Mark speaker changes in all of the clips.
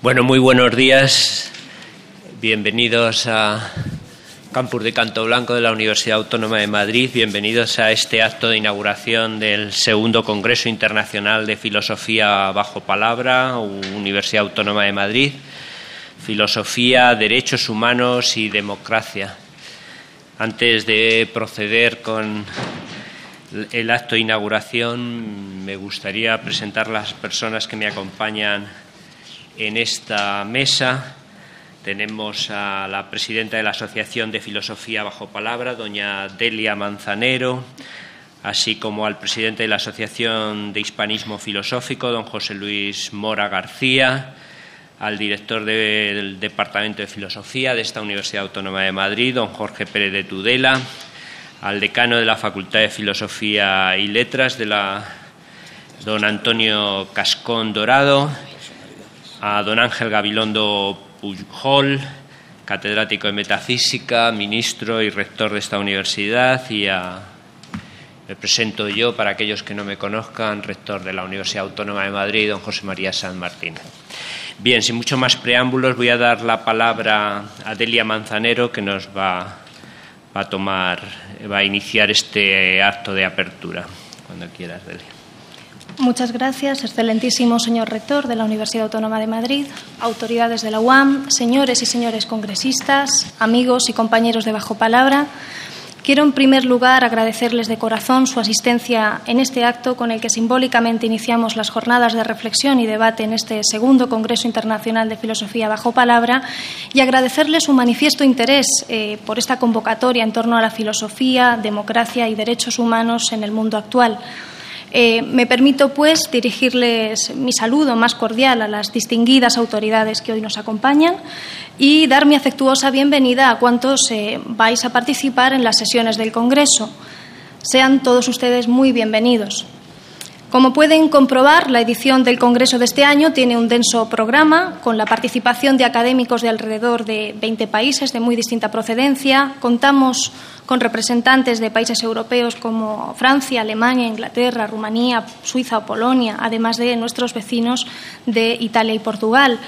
Speaker 1: Bueno, muy buenos días. Bienvenidos a Campus de Canto Blanco de la Universidad Autónoma de Madrid. Bienvenidos a este acto de inauguración del segundo Congreso Internacional de Filosofía bajo palabra, Universidad Autónoma de Madrid. Filosofía, Derechos Humanos y Democracia. Antes de proceder con el acto de inauguración, me gustaría presentar las personas que me acompañan en esta mesa. Tenemos a la presidenta de la Asociación de Filosofía bajo palabra, doña Delia Manzanero, así como al presidente de la Asociación de Hispanismo Filosófico, don José Luis Mora García, al director del Departamento de Filosofía de esta Universidad Autónoma de Madrid, don Jorge Pérez de Tudela, al decano de la Facultad de Filosofía y Letras, don Antonio Cascón Dorado, a don Ángel Gabilondo Pujol, catedrático de Metafísica, ministro y rector de esta universidad, y me presento yo, para aquellos que no me conozcan, rector de la Universidad Autónoma de Madrid, don José María Sanz Martín. Bien, sin mucho más preámbulos, voy a dar la palabra a Delia Manzanero, que nos va a iniciar este acto de apertura. Cuando quieras, Delia.
Speaker 2: Muchas gracias, excelentísimo señor rector de la Universidad Autónoma de Madrid, autoridades de la UAM, señores y señores congresistas, amigos y compañeros de Bajo Palabra. Quiero, en primer lugar, agradecerles de corazón su asistencia en este acto con el que simbólicamente iniciamos las jornadas de reflexión y debate en este segundo Congreso Internacional de Filosofía bajo palabra, y agradecerles su manifiesto interés por esta convocatoria en torno a la filosofía, democracia y derechos humanos en el mundo actual. Me permito, pues, dirigirles mi saludo más cordial a las distinguidas autoridades que hoy nos acompañan y dar mi afectuosa bienvenida a cuantos vais a participar en las sesiones del Congreso. Sean todos ustedes muy bienvenidos. Como pueden comprobar, la edición del Congreso de este año tiene un denso programa con la participación de académicos de alrededor de 20 países de muy distinta procedencia. Contamos con representantes de países europeos como Francia, Alemania, Inglaterra, Rumanía, Suiza o Polonia, además de nuestros vecinos de Italia y Portugal.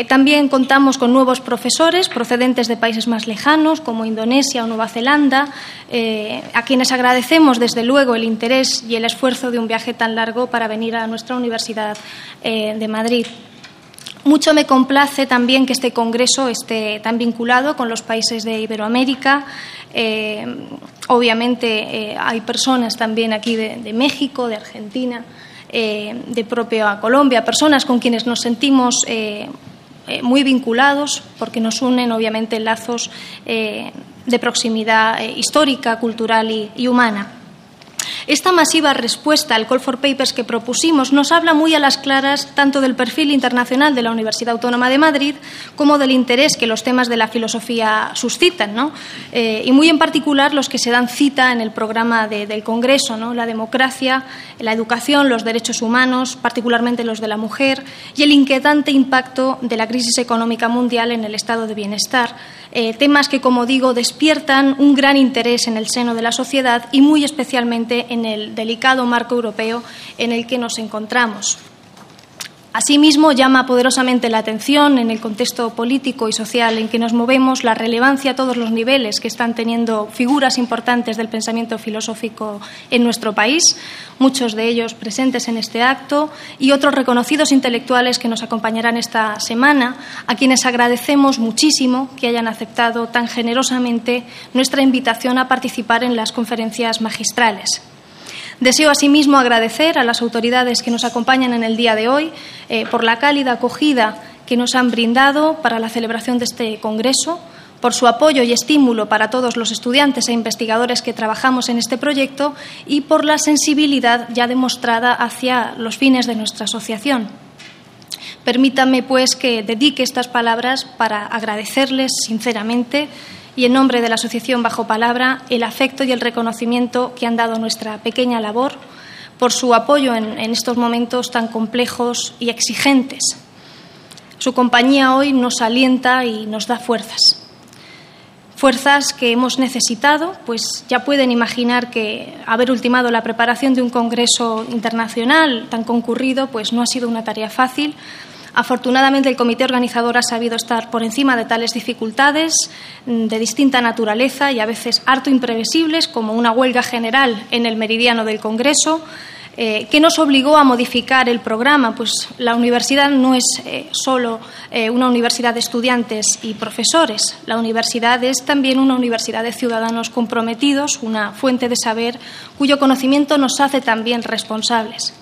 Speaker 2: También contamos con nuevos profesores procedentes de países más lejanos como Indonesia o Nueva Zelanda, a quienes agradecemos desde luego el interés y el esfuerzo de un viaje tan largo para venir a nuestra Universidad de Madrid. Mucho me complace también que este congreso esté tan vinculado con los países de Iberoamérica. Obviamente hay personas también aquí de México, de Argentina, de propia Colombia, personas con quienes nos sentimos muy vinculados porque nos unen obviamente lazos de proximidad histórica, cultural y humana. Esta masiva respuesta al Call for Papers que propusimos nos habla muy a las claras tanto del perfil internacional de la Universidad Autónoma de Madrid como del interés que los temas de la filosofía suscitan, ¿no? Y muy en particular los que se dan cita en el programa del Congreso, ¿no? La democracia, la educación, los derechos humanos, particularmente los de la mujer, y el inquietante impacto de la crisis económica mundial en el estado de bienestar. Temas que, como digo, despiertan un gran interés en el seno de la sociedad y muy especialmente en el delicado marco europeo en el que nos encontramos. Asimismo, llama poderosamente la atención, en el contexto político y social en que nos movemos, la relevancia a todos los niveles que están teniendo figuras importantes del pensamiento filosófico en nuestro país, muchos de ellos presentes en este acto, y otros reconocidos intelectuales que nos acompañarán esta semana, a quienes agradecemos muchísimo que hayan aceptado tan generosamente nuestra invitación a participar en las conferencias magistrales. Deseo asimismo agradecer a las autoridades que nos acompañan en el día de hoy por la cálida acogida que nos han brindado para la celebración de este congreso, por su apoyo y estímulo para todos los estudiantes e investigadores que trabajamos en este proyecto y por la sensibilidad ya demostrada hacia los fines de nuestra asociación. Permítanme, pues, que dedique estas palabras para agradecerles sinceramente y en nombre de la Asociación Bajo Palabra el afecto y el reconocimiento que han dado a nuestra pequeña labor, por su apoyo en estos momentos tan complejos y exigentes. Su compañía hoy nos alienta y nos da fuerzas. Fuerzas que hemos necesitado, pues ya pueden imaginar que haber ultimado la preparación de un congreso internacional tan concurrido pues no ha sido una tarea fácil. Afortunadamente, el comité organizador ha sabido estar por encima de tales dificultades de distinta naturaleza y a veces harto imprevisibles, como una huelga general en el meridiano del Congreso, que nos obligó a modificar el programa, pues la universidad no es solo una universidad de estudiantes y profesores. La universidad es también una universidad de ciudadanos comprometidos, una fuente de saber cuyo conocimiento nos hace también responsables.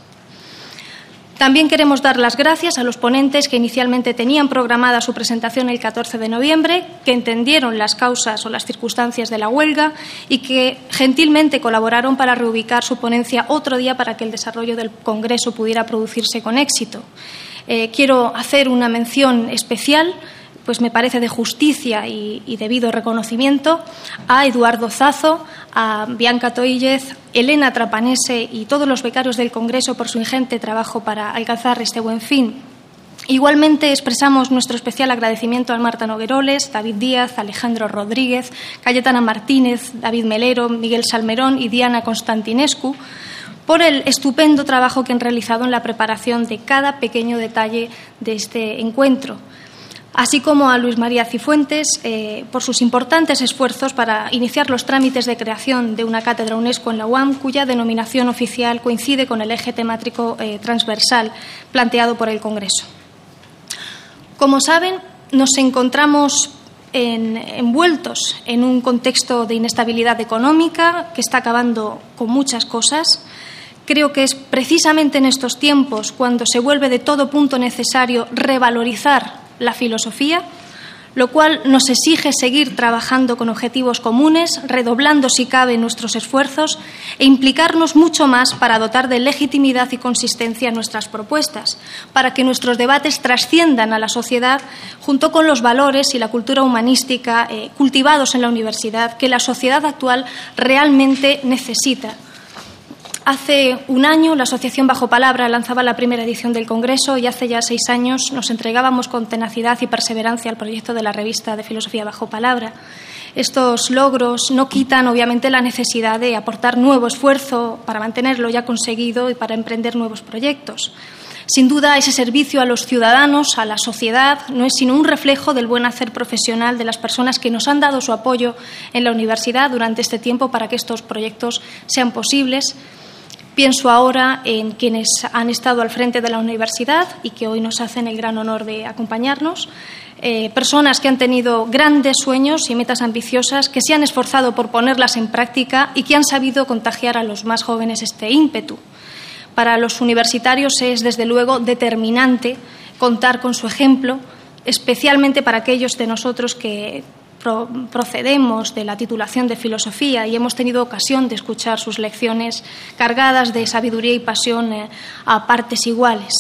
Speaker 2: También queremos dar las gracias a los ponentes que inicialmente tenían programada su presentación el 14 de noviembre, que entendieron las causas o las circunstancias de la huelga y que gentilmente colaboraron para reubicar su ponencia otro día para que el desarrollo del Congreso pudiera producirse con éxito. Quiero hacer una mención especial, pues me parece de justicia y debido reconocimiento, a Eduardo Zazo, a Bianca Toíllez, Elena Trapanese y todos los becarios del Congreso por su ingente trabajo para alcanzar este buen fin. Igualmente expresamos nuestro especial agradecimiento a Marta Nogueroles, David Díaz, Alejandro Rodríguez, Cayetana Martínez, David Melero, Miguel Salmerón y Diana Constantinescu por el estupendo trabajo que han realizado en la preparación de cada pequeño detalle de este encuentro, así como a Luis María Cifuentes por sus importantes esfuerzos para iniciar los trámites de creación de una cátedra UNESCO en la UAM, cuya denominación oficial coincide con el eje temático transversal planteado por el Congreso. Como saben, nos encontramos envueltos en un contexto de inestabilidad económica que está acabando con muchas cosas. Creo que es precisamente en estos tiempos cuando se vuelve de todo punto necesario revalorizar la filosofía, lo cual nos exige seguir trabajando con objetivos comunes, redoblando si cabe nuestros esfuerzos e implicarnos mucho más para dotar de legitimidad y consistencia nuestras propuestas, para que nuestros debates trasciendan a la sociedad junto con los valores y la cultura humanística cultivados en la universidad que la sociedad actual realmente necesita. Hace un año la Asociación Bajo Palabra lanzaba la primera edición del Congreso y hace ya 6 años nos entregábamos con tenacidad y perseverancia al proyecto de la revista de Filosofía Bajo Palabra. Estos logros no quitan, obviamente, la necesidad de aportar nuevo esfuerzo para mantener lo ya conseguido y para emprender nuevos proyectos. Sin duda, ese servicio a los ciudadanos, a la sociedad, no es sino un reflejo del buen hacer profesional de las personas que nos han dado su apoyo en la universidad durante este tiempo para que estos proyectos sean posibles. Pienso ahora en quienes han estado al frente de la universidad y que hoy nos hacen el gran honor de acompañarnos, personas que han tenido grandes sueños y metas ambiciosas, que se han esforzado por ponerlas en práctica y que han sabido contagiar a los más jóvenes este ímpetu. Para los universitarios es, desde luego, determinante contar con su ejemplo, especialmente para aquellos de nosotros que procedemos de la titulación de filosofía y hemos tenido ocasión de escuchar sus lecciones cargadas de sabiduría y pasión a partes iguales.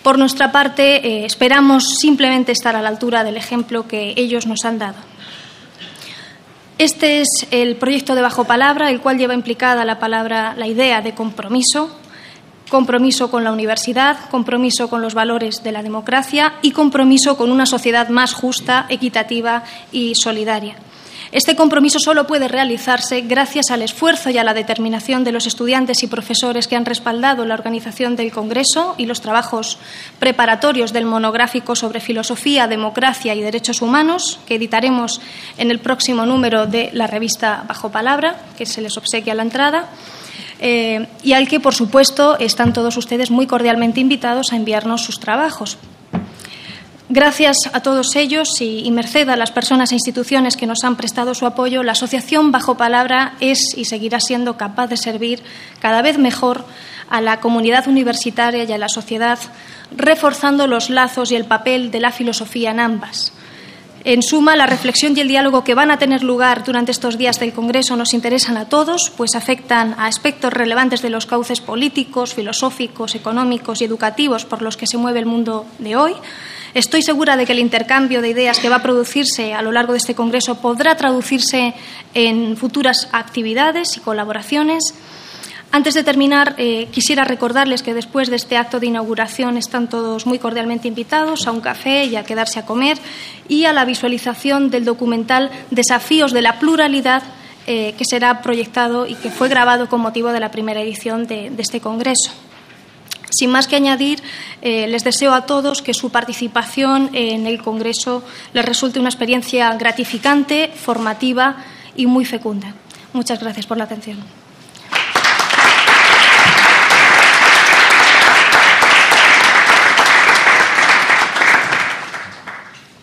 Speaker 2: Por nuestra parte, esperamos simplemente estar a la altura del ejemplo que ellos nos han dado. Este es el proyecto de Bajo Palabra, el cual lleva implicada la idea de compromiso con la universidad, compromiso con los valores de la democracia y compromiso con una sociedad más justa, equitativa y solidaria. Este compromiso solo puede realizarse gracias al esfuerzo y a la determinación de los estudiantes y profesores que han respaldado la organización del Congreso y los trabajos preparatorios del monográfico sobre filosofía, democracia y derechos humanos, que editaremos en el próximo número de la revista Bajo Palabra, que se les obsequia a la entrada, y al que, por supuesto, están todos ustedes muy cordialmente invitados a enviarnos sus trabajos. Gracias a todos ellos y merced a las personas e instituciones que nos han prestado su apoyo, la Asociación Bajo Palabra es y seguirá siendo capaz de servir cada vez mejor a la comunidad universitaria y a la sociedad, reforzando los lazos y el papel de la filosofía en ambas. En suma, la reflexión y el diálogo que van a tener lugar durante estos días del Congreso nos interesan a todos, pues afectan a aspectos relevantes de los cauces políticos, filosóficos, económicos y educativos por los que se mueve el mundo de hoy. Estoy segura de que el intercambio de ideas que va a producirse a lo largo de este Congreso podrá traducirse en futuras actividades y colaboraciones. Antes de terminar, quisiera recordarles que después de este acto de inauguración están todos muy cordialmente invitados a un café y a quedarse a comer y a la visualización del documental Desafíos de la Pluralidad, que será proyectado y que fue grabado con motivo de la primera edición de este Congreso. Sin más que añadir, les deseo a todos que su participación en el Congreso les resulte una experiencia gratificante, formativa y muy fecunda. Muchas gracias por la atención.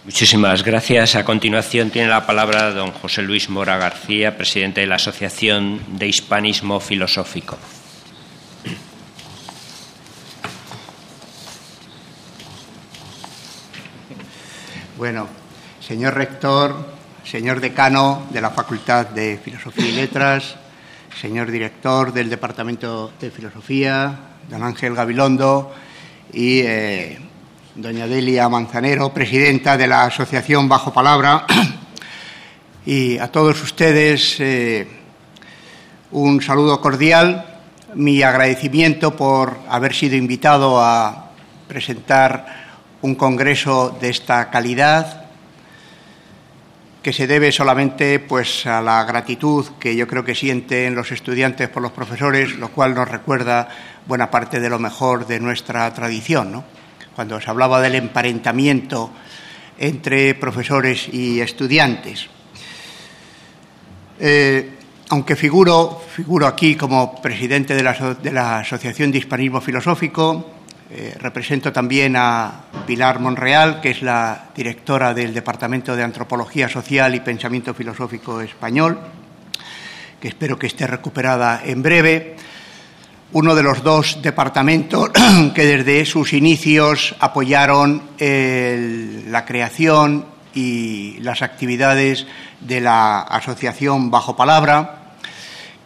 Speaker 1: Muchísimas gracias. A continuación tiene la palabra don José Luis Mora García, presidente de la Asociación de Hispanismo Filosófico.
Speaker 3: Bueno, señor rector, señor decano de la Facultad de Filosofía y Letras, señor director del Departamento de Filosofía, don Ángel Gabilondo y doña Delia Manzanero, presidenta de la Asociación Bajo Palabra, y a todos ustedes un saludo cordial, mi agradecimiento por haber sido invitado a presentar un congreso de esta calidad, que se debe solamente pues a la gratitud que yo creo que sienten los estudiantes por los profesores, lo cual nos recuerda buena parte de lo mejor de nuestra tradición, ¿no? Cuando se hablaba del emparentamiento entre profesores y estudiantes. Aunque figuro aquí como presidente de la Asociación de Hispanismo Filosófico, represento también a Pilar Monreal, que es la directora del Departamento de Antropología Social y Pensamiento Filosófico Español, que espero que esté recuperada en breve. Uno de los dos departamentos que desde sus inicios apoyaron la creación y las actividades de la Asociación Bajo Palabra,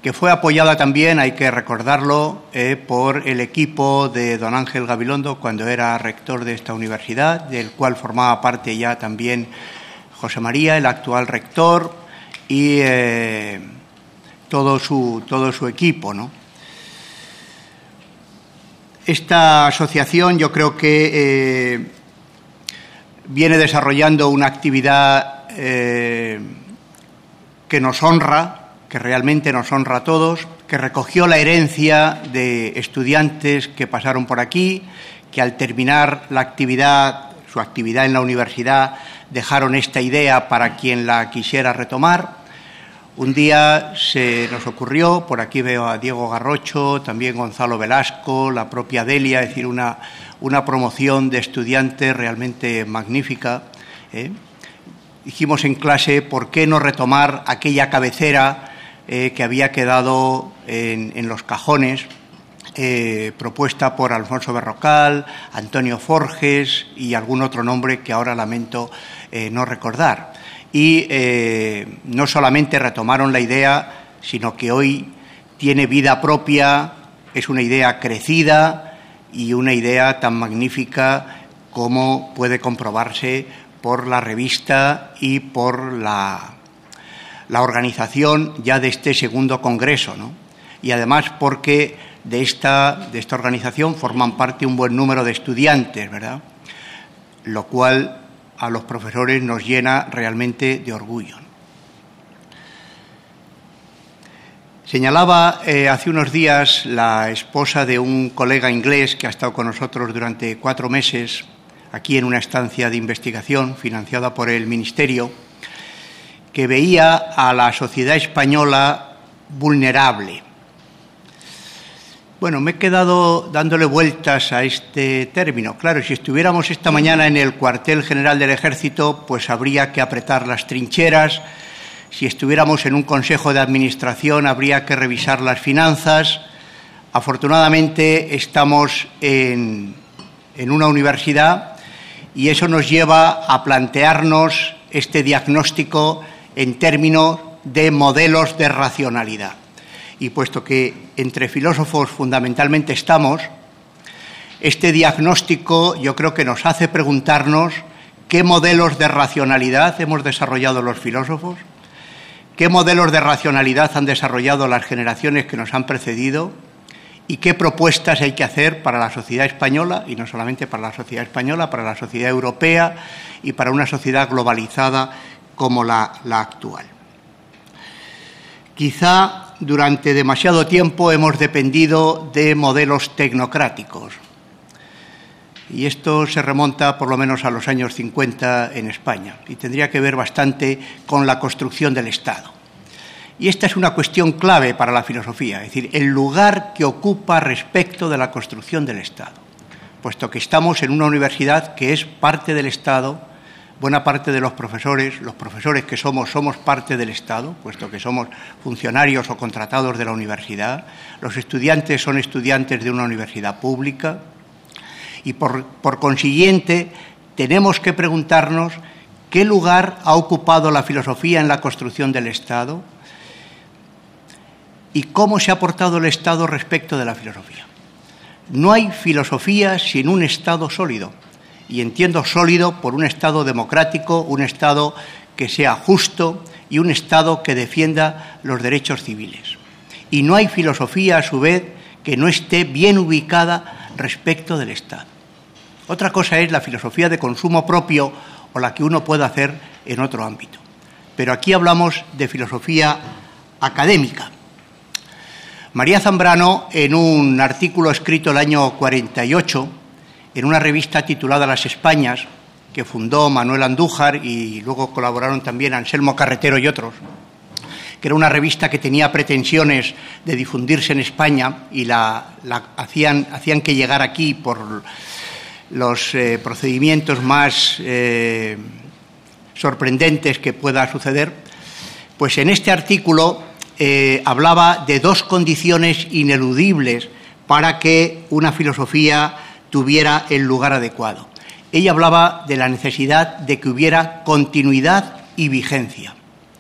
Speaker 3: que fue apoyada también, hay que recordarlo, por el equipo de don Ángel Gabilondo cuando era rector de esta universidad, del cual formaba parte ya también José María, el actual rector, y todo su equipo, ¿no? Esta asociación yo creo que viene desarrollando una actividad que nos honra, que realmente nos honra a todos, que recogió la herencia de estudiantes que pasaron por aquí, que al terminar su actividad en la universidad, dejaron esta idea para quien la quisiera retomar. Un día se nos ocurrió, por aquí veo a Diego Garrocho, también Gonzalo Velasco, la propia Delia, es decir, una promoción de estudiantes realmente magnífica. Dijimos en clase, ¿por qué no retomar aquella cabecera que había quedado en los cajones, propuesta por Alfonso Berrocal, Antonio Forges y algún otro nombre que ahora lamento no recordar? Y no solamente retomaron la idea, sino que hoy tiene vida propia, es una idea crecida y una idea tan magnífica como puede comprobarse por la revista y por la organización ya de este segundo congreso, ¿no? Y además porque de esta organización forman parte un buen número de estudiantes, ¿verdad? Lo cual a los profesores nos llena realmente de orgullo. Señalaba hace unos días la esposa de un colega inglés que ha estado con nosotros durante 4 meses aquí en una estancia de investigación financiada por el Ministerio, que veía a la sociedad española vulnerable. Bueno, me he quedado dándole vueltas a este término. Claro, si estuviéramos esta mañana en el cuartel general del Ejército, pues habría que apretar las trincheras. Si estuviéramos en un consejo de administración, habría que revisar las finanzas. Afortunadamente, estamos en una universidad y eso nos lleva a plantearnos este diagnóstico en términos de modelos de racionalidad. Y puesto que entre filósofos fundamentalmente estamos, este diagnóstico yo creo que nos hace preguntarnos qué modelos de racionalidad hemos desarrollado los filósofos, qué modelos de racionalidad han desarrollado las generaciones que nos han precedido y qué propuestas hay que hacer para la sociedad española, y no solamente para la sociedad española, para la sociedad europea y para una sociedad globalizada como la actual. Quizá durante demasiado tiempo hemos dependido de modelos tecnocráticos. Y esto se remonta por lo menos a los años 50 en España y tendría que ver bastante con la construcción del Estado. Y esta es una cuestión clave para la filosofía, es decir, el lugar que ocupa respecto de la construcción del Estado. Puesto que estamos en una universidad que es parte del Estado, buena parte de los profesores que somos parte del Estado, puesto que somos funcionarios o contratados de la universidad, los estudiantes son estudiantes de una universidad pública, y por consiguiente tenemos que preguntarnos qué lugar ha ocupado la filosofía en la construcción del Estado y cómo se ha portado el Estado respecto de la filosofía. No hay filosofía sin un Estado sólido, y entiendo sólido por un Estado democrático, un Estado que sea justo y un Estado que defienda los derechos civiles. Y no hay filosofía, a su vez, que no esté bien ubicada respecto del Estado. Otra cosa es la filosofía de consumo propio o la que uno pueda hacer en otro ámbito. Pero aquí hablamos de filosofía académica. María Zambrano, en un artículo escrito el año 48, en una revista titulada Las Españas, que fundó Manuel Andújar y luego colaboraron también Anselmo Carretero y otros, que era una revista que tenía pretensiones de difundirse en España y hacían que llegar aquí por los procedimientos más sorprendentes que pueda suceder, pues en este artículo hablaba de dos condiciones ineludibles para que una filosofía tuviera el lugar adecuado. Ella hablaba de la necesidad de que hubiera continuidad y vigencia.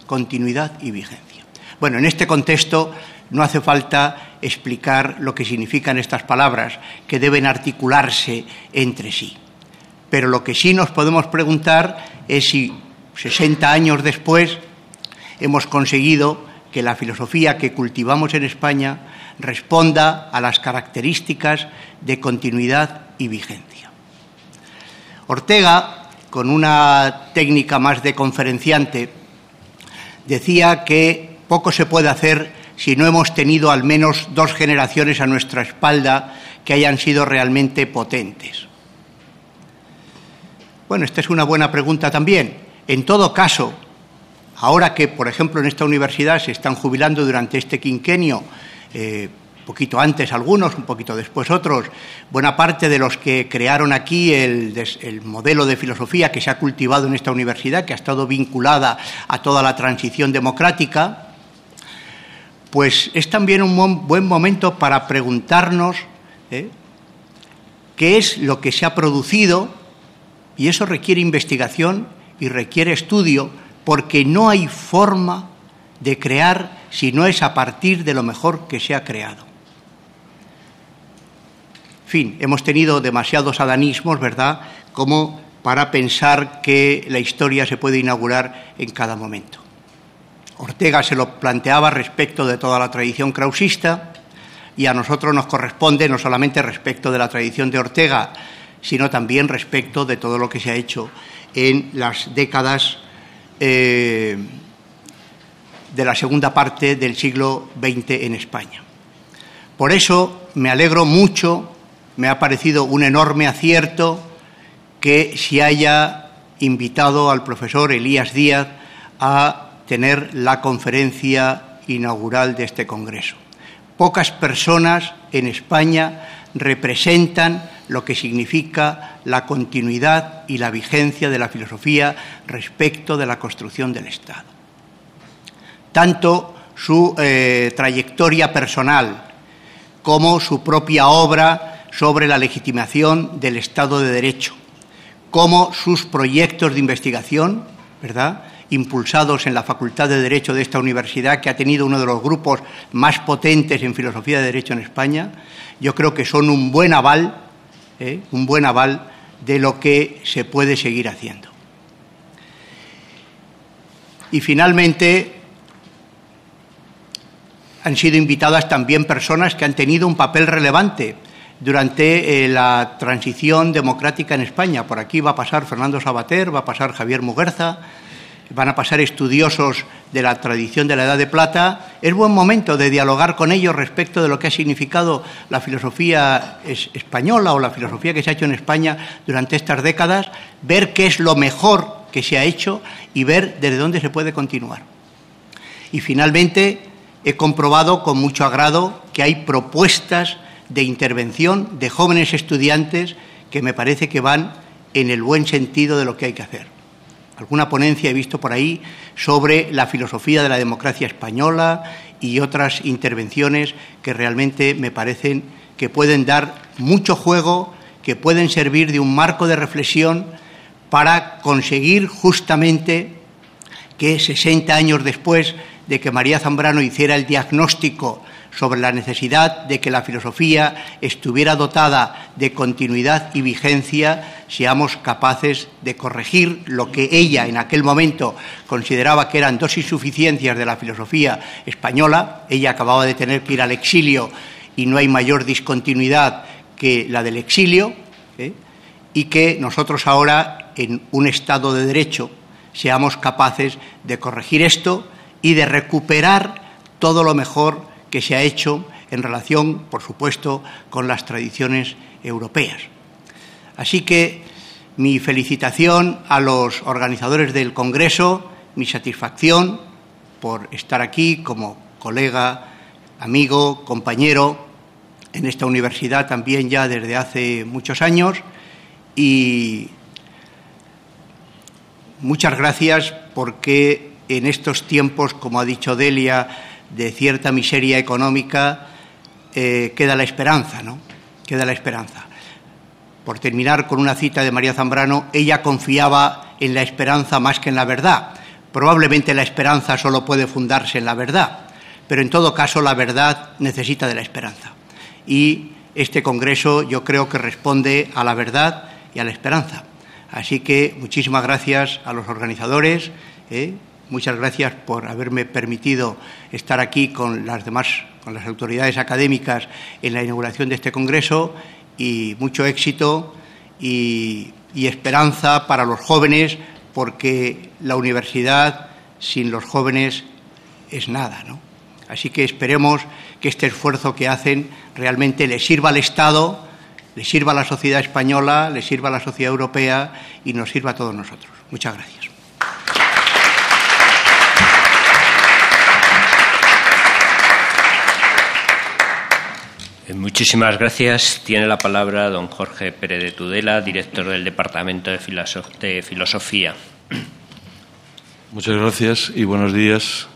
Speaker 3: Continuidad y vigencia. Bueno, en este contexto no hace falta explicar lo que significan estas palabras, que deben articularse entre sí. Pero lo que sí nos podemos preguntar es si 60 años después hemos conseguido que la filosofía que cultivamos en España responda a las características de continuidad y vigencia. Ortega, con una técnica más de conferenciante, decía que poco se puede hacer si no hemos tenido al menos 2 generaciones a nuestra espalda que hayan sido realmente potentes. Bueno, esta es una buena pregunta también. En todo caso, ahora que, por ejemplo, en esta universidad se están jubilando durante este quinquenio, un poquito antes algunos, un poquito después otros, buena parte de los que crearon aquí el modelo de filosofía que se ha cultivado en esta universidad, que ha estado vinculada a toda la transición democrática, pues es también un buen momento para preguntarnos qué es lo que se ha producido, y eso requiere investigación y requiere estudio, porque no hay forma de crear si no es a partir de lo mejor que se ha creado. En fin, hemos tenido demasiados adanismos, ¿verdad?, como para pensar que la historia se puede inaugurar en cada momento. Ortega se lo planteaba respecto de toda la tradición krausista, y a nosotros nos corresponde no solamente respecto de la tradición de Ortega, sino también respecto de todo lo que se ha hecho en las décadas de la segunda parte del siglo XX en España. Por eso me alegro mucho, me ha parecido un enorme acierto que se haya invitado al profesor Elías Díaz a tener la conferencia inaugural de este congreso. Pocas personas en España representan lo que significa la continuidad y la vigencia de la filosofía respecto de la construcción del Estado. Tanto su trayectoria personal como su propia obra sobre la legitimación del Estado de Derecho, como sus proyectos de investigación, ¿verdad?, impulsados en la Facultad de Derecho de esta universidad, que ha tenido uno de los grupos más potentes en filosofía de Derecho en España, yo creo que son un buen aval de lo que se puede seguir haciendo. Y finalmente, han sido invitadas también personas que han tenido un papel relevante durante la transición democrática en España. Por aquí va a pasar Fernando Savater, va a pasar Javier Muguerza, van a pasar estudiosos de la tradición de la Edad de Plata. Es buen momento de dialogar con ellos respecto de lo que ha significado la filosofía española o la filosofía que se ha hecho en España durante estas décadas, ver qué es lo mejor que se ha hecho y ver desde dónde se puede continuar. Y finalmente he comprobado con mucho agrado que hay propuestas de intervención de jóvenes estudiantes que me parece que van en el buen sentido de lo que hay que hacer. Alguna ponencia he visto por ahí sobre la filosofía de la democracia española y otras intervenciones que realmente me parecen que pueden dar mucho juego, que pueden servir de un marco de reflexión para conseguir justamente que 60 años después de que María Zambrano hiciera el diagnóstico sobre la necesidad de que la filosofía estuviera dotada de continuidad y vigencia, seamos capaces de corregir lo que ella en aquel momento consideraba que eran dos insuficiencias de la filosofía española. Ella acababa de tener que ir al exilio y no hay mayor discontinuidad que la del exilio, y que nosotros ahora, en un Estado de Derecho, seamos capaces de corregir esto y de recuperar todo lo mejor que se ha hecho en relación, por supuesto, con las tradiciones europeas. Así que mi felicitación a los organizadores del Congreso, mi satisfacción por estar aquí como colega, amigo, compañero en esta universidad también ya desde hace muchos años, y muchas gracias porque en estos tiempos, como ha dicho Delia, de cierta miseria económica, queda la esperanza, ¿no? Queda la esperanza. Por terminar con una cita de María Zambrano, ella confiaba en la esperanza más que en la verdad. Probablemente la esperanza solo puede fundarse en la verdad, pero en todo caso la verdad necesita de la esperanza. Y este Congreso yo creo que responde a la verdad y a la esperanza. Así que muchísimas gracias a los organizadores, muchas gracias por haberme permitido estar aquí con las autoridades académicas en la inauguración de este Congreso, y mucho éxito y esperanza para los jóvenes, porque la universidad sin los jóvenes es nada, ¿no? Así que esperemos que este esfuerzo que hacen realmente le sirva al Estado, le sirva a la sociedad española, le sirva a la sociedad europea y nos sirva a todos nosotros. Muchas gracias.
Speaker 1: Muchísimas gracias. Tiene la palabra don Jorge Pérez de Tudela, director del Departamento de Filosofía.
Speaker 4: Muchas gracias y buenos días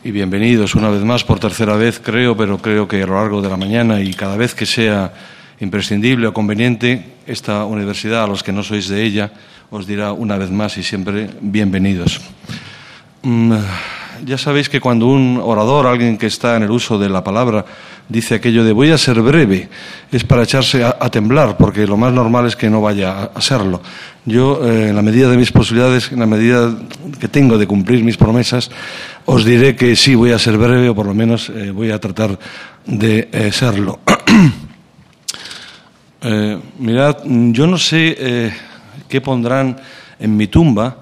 Speaker 4: y bienvenidos una vez más, por tercera vez creo, pero creo que a lo largo de la mañana y cada vez que sea imprescindible o conveniente, esta universidad, a los que no sois de ella, os dirá una vez más y siempre bienvenidos. Ya sabéis que cuando un orador, alguien que está en el uso de la palabra, dice aquello de voy a ser breve, es para echarse a temblar, porque lo más normal es que no vaya a serlo. Yo, en la medida de mis posibilidades, en la medida que tengo de cumplir mis promesas, os diré que sí voy a ser breve, o por lo menos voy a tratar de serlo. Mirad, yo no sé qué pondrán en mi tumba,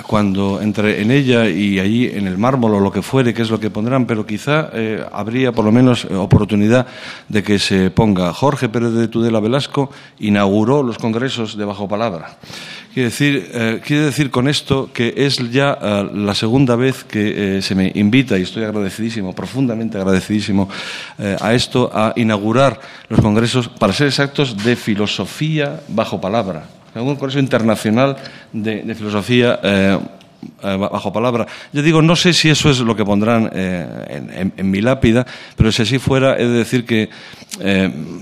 Speaker 4: cuando entre en ella y allí en el mármol o lo que fuere, qué es lo que pondrán, pero quizá habría por lo menos oportunidad de que se ponga Jorge Pérez de Tudela Velasco inauguró los congresos de Bajo Palabra. Quiere decir con esto que es ya la segunda vez que se me invita, y estoy agradecidísimo, profundamente agradecidísimo a esto, a inaugurar los congresos, para ser exactos, de filosofía bajo palabra. Un congreso internacional de filosofía bajo palabra. Yo digo, no sé si eso es lo que pondrán en mi lápida, pero si así fuera, he de decir que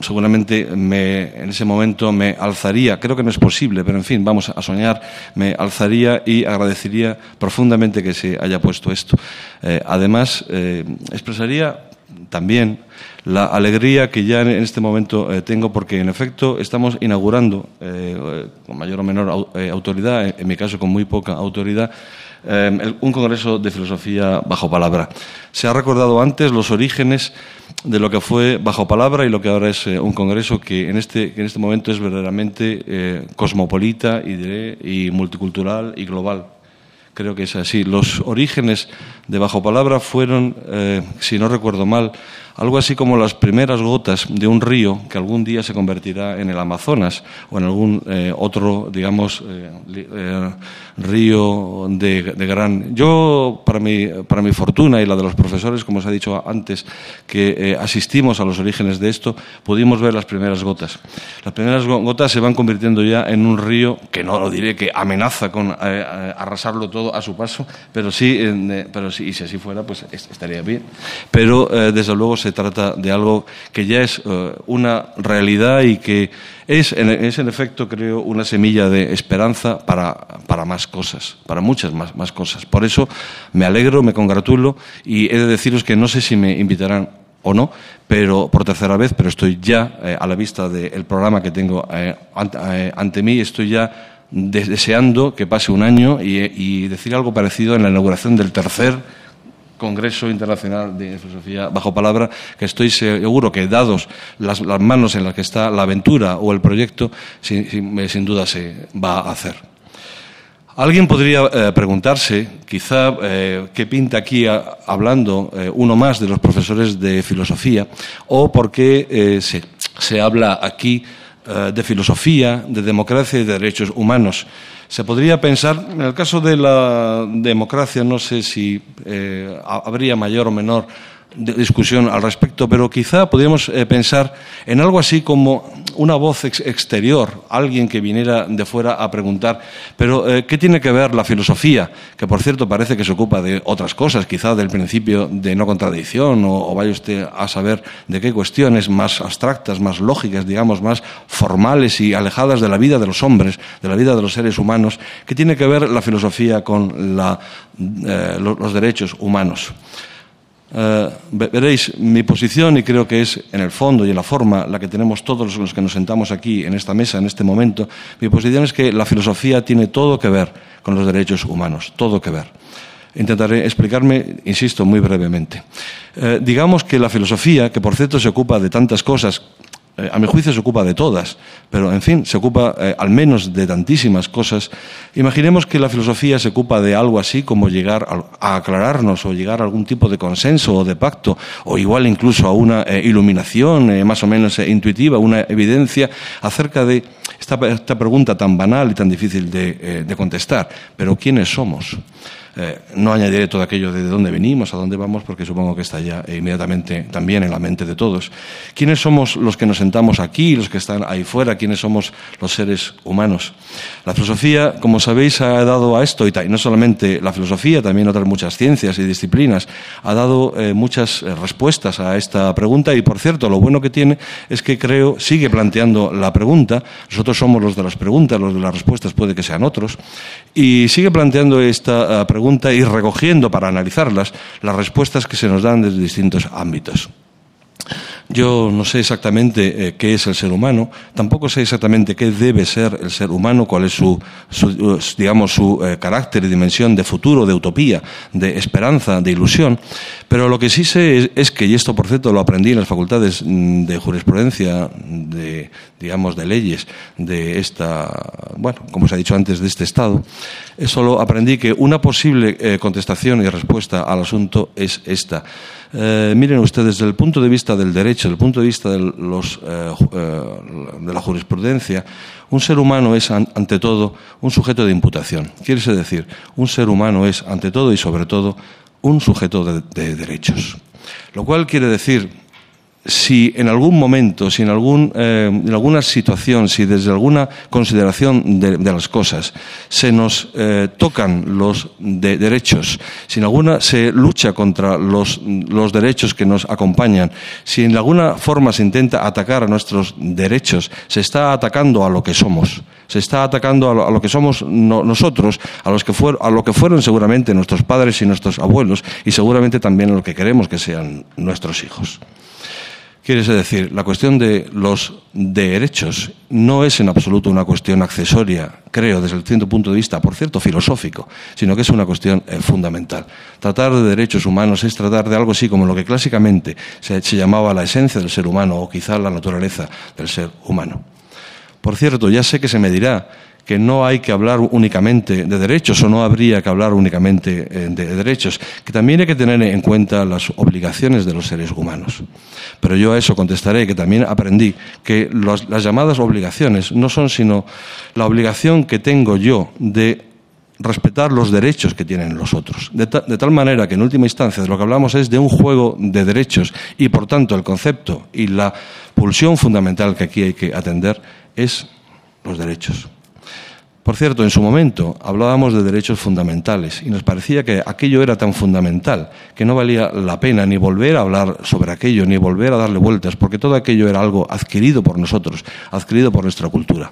Speaker 4: seguramente en ese momento me alzaría, creo que no es posible, pero en fin, vamos a soñar, me alzaría y agradecería profundamente que se haya puesto esto. Además, expresaría también la alegría que ya en este momento tengo, porque en efecto estamos inaugurando, con mayor o menor autoridad, en mi caso con muy poca autoridad, un congreso de filosofía bajo palabra. Se ha recordado antes los orígenes de lo que fue bajo palabra y lo que ahora es un congreso que en este momento es verdaderamente cosmopolita y multicultural y global. Creo que es así. Los orígenes de bajo palabra fueron, si no recuerdo mal, algo así como las primeras gotas de un río que algún día se convertirá en el Amazonas o en algún otro, digamos, río de gran... Yo, para mi fortuna y la de los profesores, como os he dicho antes, que asistimos a los orígenes de esto, pudimos ver las primeras gotas. Las primeras gotas se van convirtiendo ya en un río que no lo diré que amenaza con arrasarlo todo a su paso, pero sí, y si así fuera, pues estaría bien. Pero, desde luego, se trata de algo que ya es una realidad y que es en efecto, creo, una semilla de esperanza para más cosas, para muchas más cosas. Por eso me alegro, me congratulo y he de deciros que no sé si me invitarán o no, pero por tercera vez, pero estoy ya a la vista del programa que tengo ante mí, estoy ya deseando que pase un año y decir algo parecido en la inauguración del tercer Congreso Internacional de Filosofía bajo palabra, que estoy seguro que, dados las manos en las que está la aventura o el proyecto, sin duda se va a hacer. Alguien podría preguntarse, quizá, qué pinta aquí hablando uno más de los profesores de filosofía, o por qué se habla aquí de filosofía, de democracia y de derechos humanos. Se podría pensar, en el caso de la democracia, no sé si habría mayor o menor discusión al respecto, pero quizá podríamos pensar en algo así como una voz exterior, alguien que viniera de fuera a preguntar, pero ¿qué tiene que ver la filosofía? Que, por cierto, parece que se ocupa de otras cosas, quizá del principio de no contradicción, o vaya usted a saber de qué cuestiones más abstractas, más lógicas, digamos, más formales y alejadas de la vida de los hombres, de la vida de los seres humanos. ¿Qué tiene que ver la filosofía con los derechos humanos? Veréis, mi posición, y creo que es en el fondo y en la forma la que tenemos todos los que nos sentamos aquí en esta mesa en este momento, mi posición es que la filosofía tiene todo que ver con los derechos humanos, todo que ver. Intentaré explicarme, insisto, muy brevemente. Digamos que la filosofía, que por cierto se ocupa de tantas cosas, a mi juicio se ocupa de todas, pero en fin, se ocupa al menos de tantísimas cosas. Imaginemos que la filosofía se ocupa de algo así como llegar a aclararnos o llegar a algún tipo de consenso o de pacto, o igual incluso a una iluminación más o menos intuitiva, una evidencia acerca de esta pregunta tan banal y tan difícil de contestar. Pero ¿quiénes somos? No añadiré todo aquello de dónde venimos, a dónde vamos, porque supongo que está ya inmediatamente también en la mente de todos. ¿Quiénes somos los que nos sentamos aquí, los que están ahí fuera? ¿Quiénes somos los seres humanos? La filosofía, como sabéis, ha dado a esto, y no solamente la filosofía, también otras muchas ciencias y disciplinas, ha dado muchas respuestas a esta pregunta. Y, por cierto, lo bueno que tiene es que, creo, sigue planteando la pregunta. Nosotros somos los de las preguntas, los de las respuestas puede que sean otros, y sigue planteando esta pregunta y recogiendo para analizarlas las respuestas que se nos dan desde distintos ámbitos. Yo no sé exactamente qué es el ser humano, tampoco sé exactamente qué debe ser el ser humano, cuál es su carácter y dimensión de futuro, de utopía, de esperanza, de ilusión, pero lo que sí sé es que, y esto por cierto lo aprendí en las facultades de jurisprudencia, de leyes, de como se ha dicho antes, de este Estado, solo aprendí que una posible contestación y respuesta al asunto es esta. Miren ustedes, desde el punto de vista del derecho, desde el punto de vista de la jurisprudencia, un ser humano es, ante todo, un sujeto de imputación. Quiere decir, un ser humano es, ante todo y sobre todo, un sujeto de derechos. Lo cual quiere decir, si en algún momento, si en alguna situación, si desde alguna consideración de las cosas se nos tocan los derechos, si en alguna se lucha contra los derechos que nos acompañan, si en alguna forma se intenta atacar a nuestros derechos, se está atacando a lo que somos. Se está atacando a lo que somos nosotros, a lo que fueron seguramente nuestros padres y nuestros abuelos, y seguramente también a lo que queremos que sean nuestros hijos. Quiere decir, la cuestión de los derechos no es en absoluto una cuestión accesoria, creo, desde el cierto punto de vista, por cierto, filosófico, sino que es una cuestión fundamental. Tratar de derechos humanos es tratar de algo así como lo que clásicamente se llamaba la esencia del ser humano, o quizá la naturaleza del ser humano. Por cierto, ya sé que se me dirá que no hay que hablar únicamente de derechos, o no habría que hablar únicamente de derechos, que también hay que tener en cuenta las obligaciones de los seres humanos. Pero yo a eso contestaré que también aprendí que las llamadas obligaciones no son sino la obligación que tengo yo de respetar los derechos que tienen los otros. De tal manera que en última instancia de lo que hablamos es de un juego de derechos, y por tanto el concepto y la pulsión fundamental que aquí hay que atender es los derechos. Por cierto, en su momento hablábamos de derechos fundamentales y nos parecía que aquello era tan fundamental que no valía la pena ni volver a hablar sobre aquello, ni volver a darle vueltas, porque todo aquello era algo adquirido por nosotros, adquirido por nuestra cultura.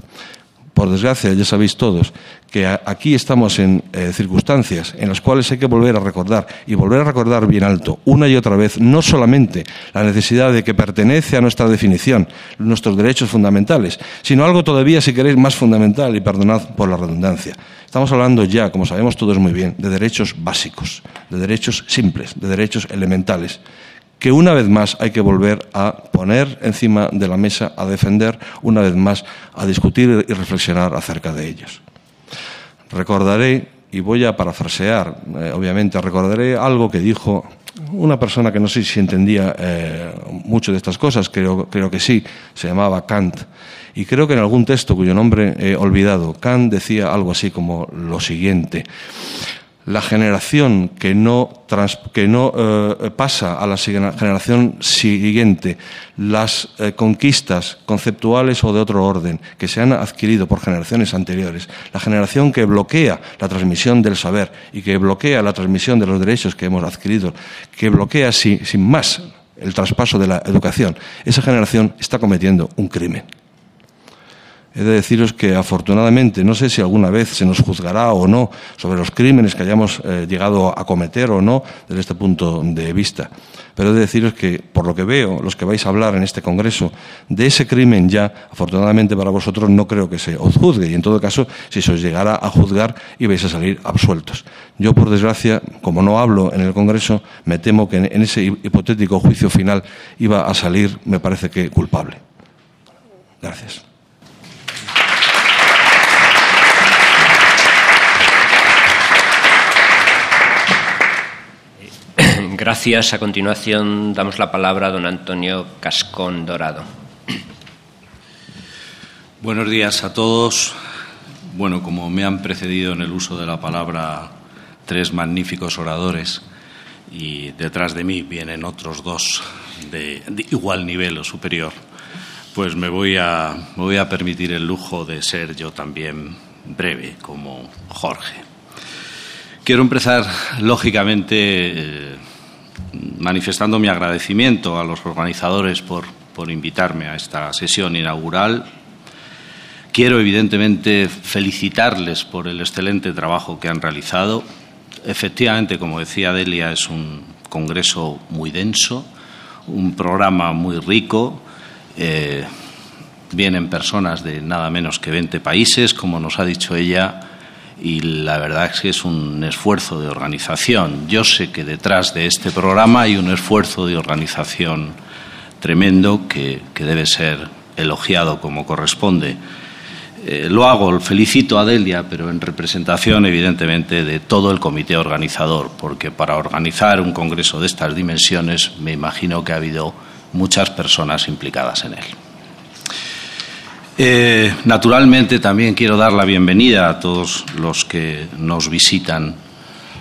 Speaker 4: Por desgracia, ya sabéis todos que aquí estamos en circunstancias en las cuales hay que volver a recordar, y volver a recordar bien alto, una y otra vez, no solamente la necesidad de que pertenece a nuestra definición, nuestros derechos fundamentales, sino algo todavía, si queréis, más fundamental, y perdonad por la redundancia. Estamos hablando ya, como sabemos todos muy bien, de derechos básicos, de derechos simples, de derechos elementales, que una vez más hay que volver a poner encima de la mesa, a defender, una vez más a discutir y reflexionar acerca de ellos. Recordaré, y voy a parafrasear, obviamente, recordaré algo que dijo una persona que no sé si entendía mucho de estas cosas, creo que sí, se llamaba Kant. Y creo que en algún texto cuyo nombre he olvidado, Kant decía algo así como lo siguiente: la generación que no pasa a la generación siguiente las conquistas conceptuales o de otro orden que se han adquirido por generaciones anteriores, la generación que bloquea la transmisión del saber y que bloquea la transmisión de los derechos que hemos adquirido, que bloquea sin más el traspaso de la educación, esa generación está cometiendo un crimen. He de deciros que, afortunadamente, no sé si alguna vez se nos juzgará o no sobre los crímenes que hayamos llegado a cometer o no desde este punto de vista, pero he de deciros que, por lo que veo, los que vais a hablar en este congreso, de ese crimen ya, afortunadamente para vosotros, no creo que se os juzgue, y en todo caso, si se os llegara a juzgar, ibais a salir absueltos. Yo, por desgracia, como no hablo en el congreso, me temo que en ese hipotético juicio final iba a salir, me parece que, culpable. Gracias.
Speaker 1: Gracias. A continuación damos la palabra a don Antonio Cascón Dorado.
Speaker 5: Buenos días a todos. Bueno, como me han precedido en el uso de la palabra tres magníficos oradores, y detrás de mí vienen otros dos de igual nivel o superior, pues me voy a permitir el lujo de ser yo también breve, como Jorge. Quiero empezar, lógicamente, manifestando mi agradecimiento a los organizadores por invitarme a esta sesión inaugural. Quiero, evidentemente, felicitarles por el excelente trabajo que han realizado. Efectivamente, como decía Delia, es un congreso muy denso, un programa muy rico. Vienen personas de nada menos que 20 países, como nos ha dicho ella, y la verdad es que es un esfuerzo de organización. Yo sé que detrás de este programa hay un esfuerzo de organización tremendo que debe ser elogiado como corresponde. Lo felicito a Delia, pero en representación, evidentemente, de todo el comité organizador, porque para organizar un congreso de estas dimensiones me imagino que ha habido muchas personas implicadas en él. Naturalmente, también quiero dar la bienvenida a todos los que nos visitan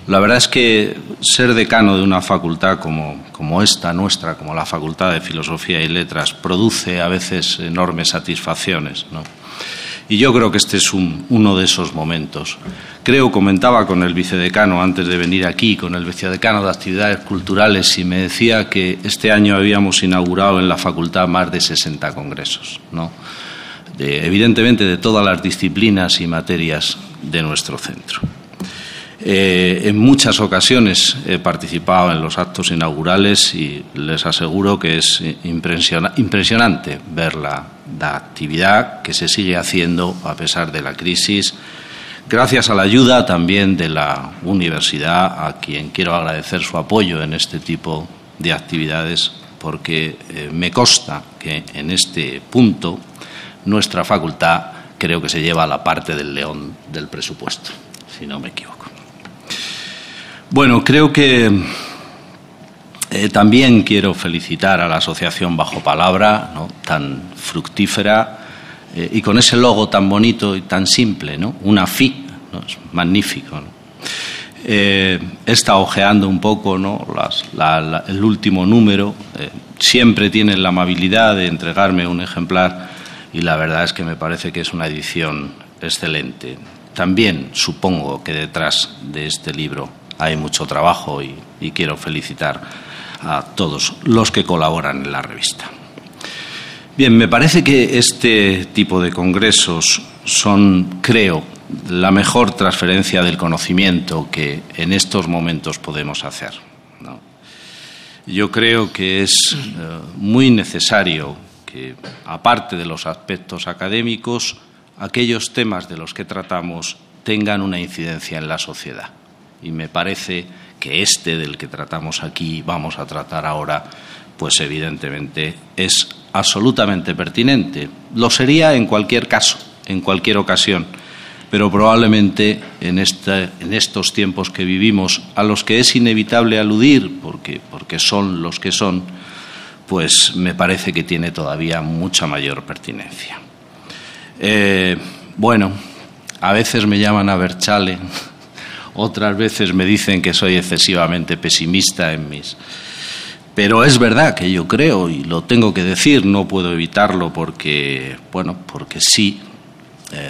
Speaker 5: La verdad es que ser decano de una facultad como esta nuestra, como la Facultad de Filosofía y Letras, produce a veces enormes satisfacciones, ¿no? Y yo creo que este es uno de esos momentos. Comentaba con el vicedecano antes de venir aquí, con el vicedecano de Actividades Culturales, y me decía que este año habíamos inaugurado en la facultad más de 60 congresos, ¿no? Evidentemente de todas las disciplinas y materias de nuestro centro. En muchas ocasiones he participado en los actos inaugurales y les aseguro que es impresionante ver la actividad que se sigue haciendo a pesar de la crisis, gracias a la ayuda también de la universidad, a quien quiero agradecer su apoyo en este tipo de actividades, porque me consta que en este punto nuestra facultad creo que se lleva la parte del león del presupuesto, si no me equivoco. Bueno, creo que también quiero felicitar a la Asociación Bajo Palabra, ¿no?, tan fructífera y con ese logo tan bonito y tan simple, ¿no?, una FI, ¿no?, es magnífico, ¿no? He estado ojeando un poco, ¿no?, el último número. Siempre tienen la amabilidad de entregarme un ejemplar y la verdad es que me parece que es una edición excelente. También supongo que detrás de este libro hay mucho trabajo y quiero felicitar a todos los que colaboran en la revista. Bien, me parece que este tipo de congresos son, creo, la mejor transferencia del conocimiento que en estos momentos podemos hacer, ¿no? Yo creo que es muy necesario que, aparte de los aspectos académicos, aquellos temas de los que tratamos tengan una incidencia en la sociedad. Y me parece que este del que tratamos aquí, vamos a tratar ahora, pues evidentemente es absolutamente pertinente. Lo sería en cualquier caso, en cualquier ocasión, pero probablemente en estos tiempos que vivimos, a los que es inevitable aludir, porque son los que son, pues me parece que tiene todavía mucha mayor pertinencia. Bueno, a veces me llaman a Berchale, otras veces me dicen que soy excesivamente pesimista en mis... Pero es verdad que yo creo, y lo tengo que decir, no puedo evitarlo porque sí,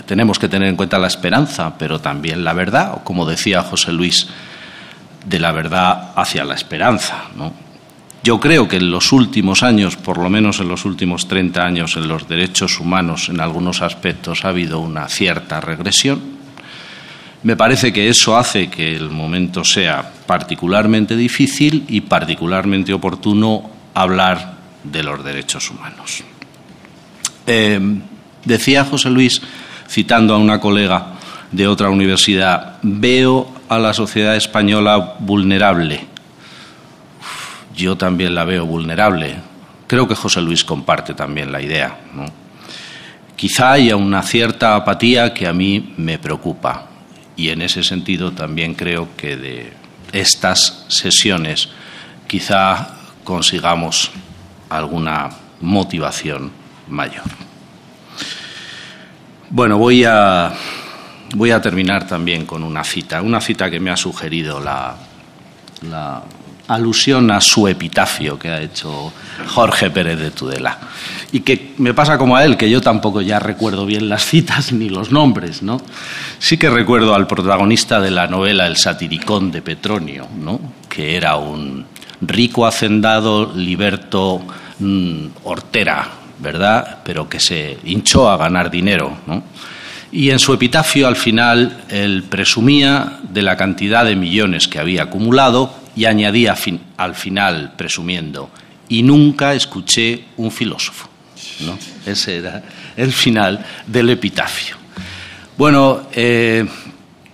Speaker 5: tenemos que tener en cuenta la esperanza, pero también la verdad, o como decía José Luis, de la verdad hacia la esperanza, ¿no? Yo creo que en los últimos años, por lo menos en los últimos 30 años, en los derechos humanos, en algunos aspectos, ha habido una cierta regresión. Me parece que eso hace que el momento sea particularmente difícil y particularmente oportuno hablar de los derechos humanos. Decía José Luis, citando a una colega de otra universidad, veo a la sociedad española vulnerable. Yo también la veo vulnerable. Creo que José Luis comparte también la idea, ¿no? Quizá haya una cierta apatía que a mí me preocupa. Y en ese sentido también creo que de estas sesiones quizá consigamos alguna motivación mayor. Bueno, voy a terminar también con una cita que me ha sugerido la alusión a su epitafio que ha hecho Jorge Pérez de Tudela. Y que me pasa como a él, que yo tampoco ya recuerdo bien las citas ni los nombres, ¿no? Sí que recuerdo al protagonista de la novela El satiricón de Petronio, ¿no?, que era un rico hacendado liberto hortera, ¿verdad?, pero que se hinchó a ganar dinero, ¿no? Y en su epitafio, al final, él presumía de la cantidad de millones que había acumulado y añadía al final, presumiendo, y nunca escuché un filósofo, ¿no? Ese era el final del epitafio. Bueno,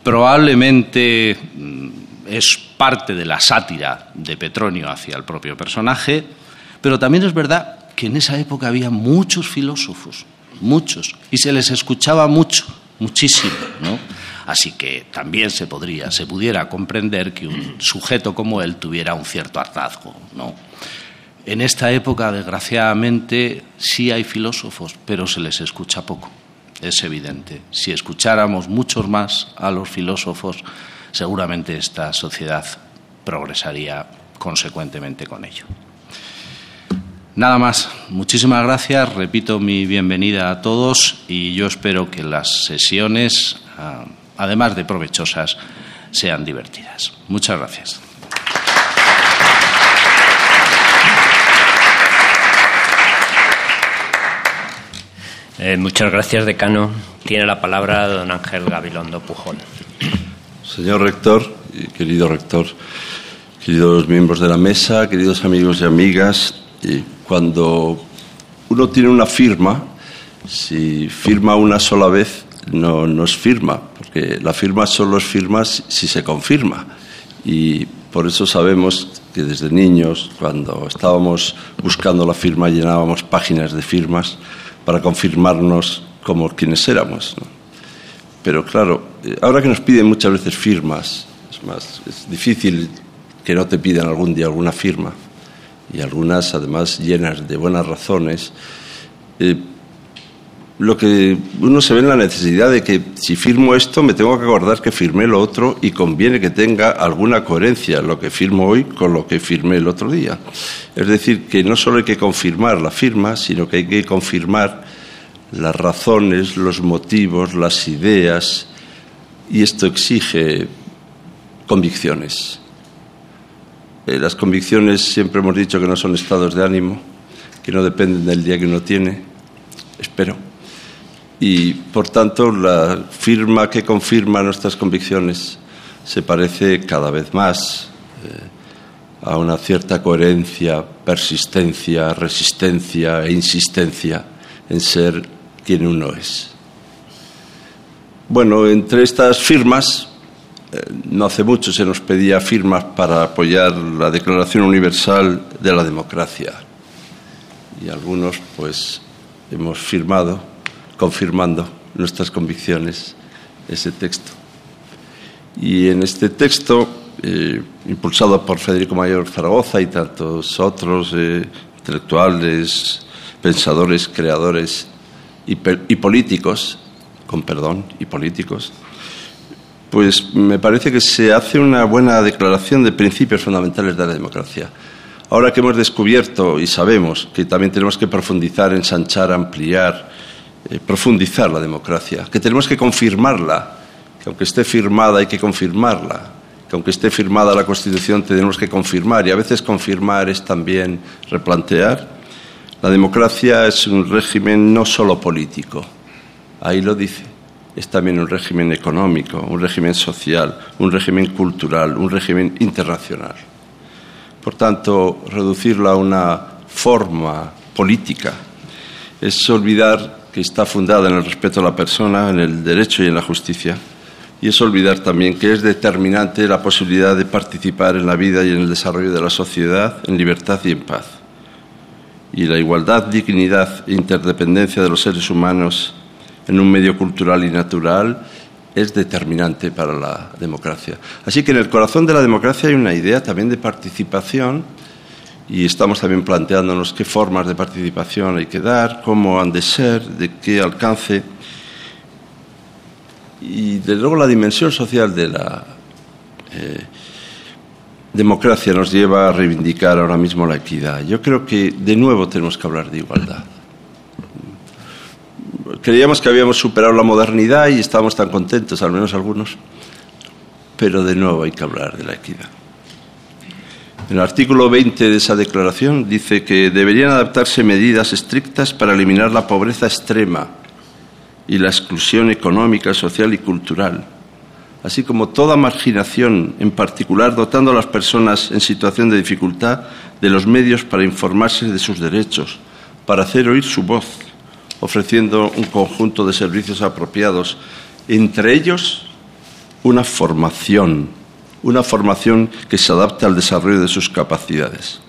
Speaker 5: probablemente es parte de la sátira de Petronio hacia el propio personaje, pero también es verdad que en esa época había muchos filósofos, muchos, y se les escuchaba muchísimo, ¿no? Así que también se pudiera comprender que un sujeto como él tuviera un cierto hartazgo, ¿no? En esta época, desgraciadamente, sí hay filósofos, pero se les escucha poco. es evidente. Si escucháramos muchos más a los filósofos, seguramente esta sociedad progresaría consecuentemente con ello. Nada más. Muchísimas gracias. Repito mi bienvenida a todos y yo espero que las sesiones, además de provechosas, sean divertidas. Muchas gracias.
Speaker 1: Muchas gracias, decano. Tiene la palabra don Ángel Gabilondo Pujol.
Speaker 6: Señor rector, queridos miembros de la mesa, queridos amigos y amigas, cuando uno tiene una firma, si firma una sola vez, no es firma, porque la firma solo es firma si se confirma. Y por eso sabemos que desde niños, cuando estábamos buscando la firma, llenábamos páginas de firmas para confirmarnos como quienes éramos, ¿no? Pero claro, ahora que nos piden muchas veces firmas, es difícil que no te pidan algún día alguna firma, y algunas además llenas de buenas razones. Lo que uno se ve en la necesidad de que si firmo esto me tengo que acordar que firmé lo otro y conviene que tenga alguna coherencia lo que firmo hoy con lo que firmé el otro día. Es decir, que no solo hay que confirmar la firma, sino que hay que confirmar las razones, los motivos, las ideas, y esto exige convicciones. Las convicciones siempre hemos dicho que no son estados de ánimo, que no dependen del día que uno tiene, espero. Y, por tanto, la firma que confirma nuestras convicciones se parece cada vez más a una cierta coherencia, persistencia, resistencia e insistencia en ser quien uno es. Bueno, entre estas firmas, no hace mucho se nos pedía firmas para apoyar la Declaración Universal de la Democracia. Y algunos, pues, hemos firmado, confirmando nuestras convicciones, ese texto. Y en este texto, impulsado por Federico Mayor Zaragoza y tantos otros intelectuales, pensadores, creadores y políticos, pues me parece que se hace una buena declaración de principios fundamentales de la democracia. Ahora que hemos descubierto y sabemos que también tenemos que profundizar, ensanchar, ampliar, profundizar la democracia, que tenemos que confirmarla, que aunque esté firmada hay que confirmarla, que aunque esté firmada la Constitución tenemos que confirmar, y a veces confirmar es también replantear. La democracia es un régimen no solo político, ahí lo dice, es también un régimen económico, un régimen social, un régimen cultural, un régimen internacional. Por tanto, reducirlo a una forma política es olvidar que está fundada en el respeto a la persona, en el derecho y en la justicia, y es olvidar también que es determinante la posibilidad de participar en la vida y en el desarrollo de la sociedad en libertad y en paz. Y la igualdad, dignidad e interdependencia de los seres humanos en un medio cultural y natural es determinante para la democracia. Así que en el corazón de la democracia hay una idea también de participación, y estamos también planteándonos qué formas de participación hay que dar, cómo han de ser, de qué alcance. Y desde luego la dimensión social de la democracia nos lleva a reivindicar ahora mismo la equidad. Yo creo que de nuevo tenemos que hablar de igualdad. Creíamos que habíamos superado la modernidad y estábamos tan contentos, al menos algunos, pero de nuevo hay que hablar de la equidad. En el artículo 20 de esa declaración dice que deberían adoptarse medidas estrictas para eliminar la pobreza extrema y la exclusión económica, social y cultural, así como toda marginación, en particular dotando a las personas en situación de dificultad de los medios para informarse de sus derechos, para hacer oír su voz, ofreciendo un conjunto de servicios apropiados, entre ellos una formación que se adapte al desarrollo de sus capacidades.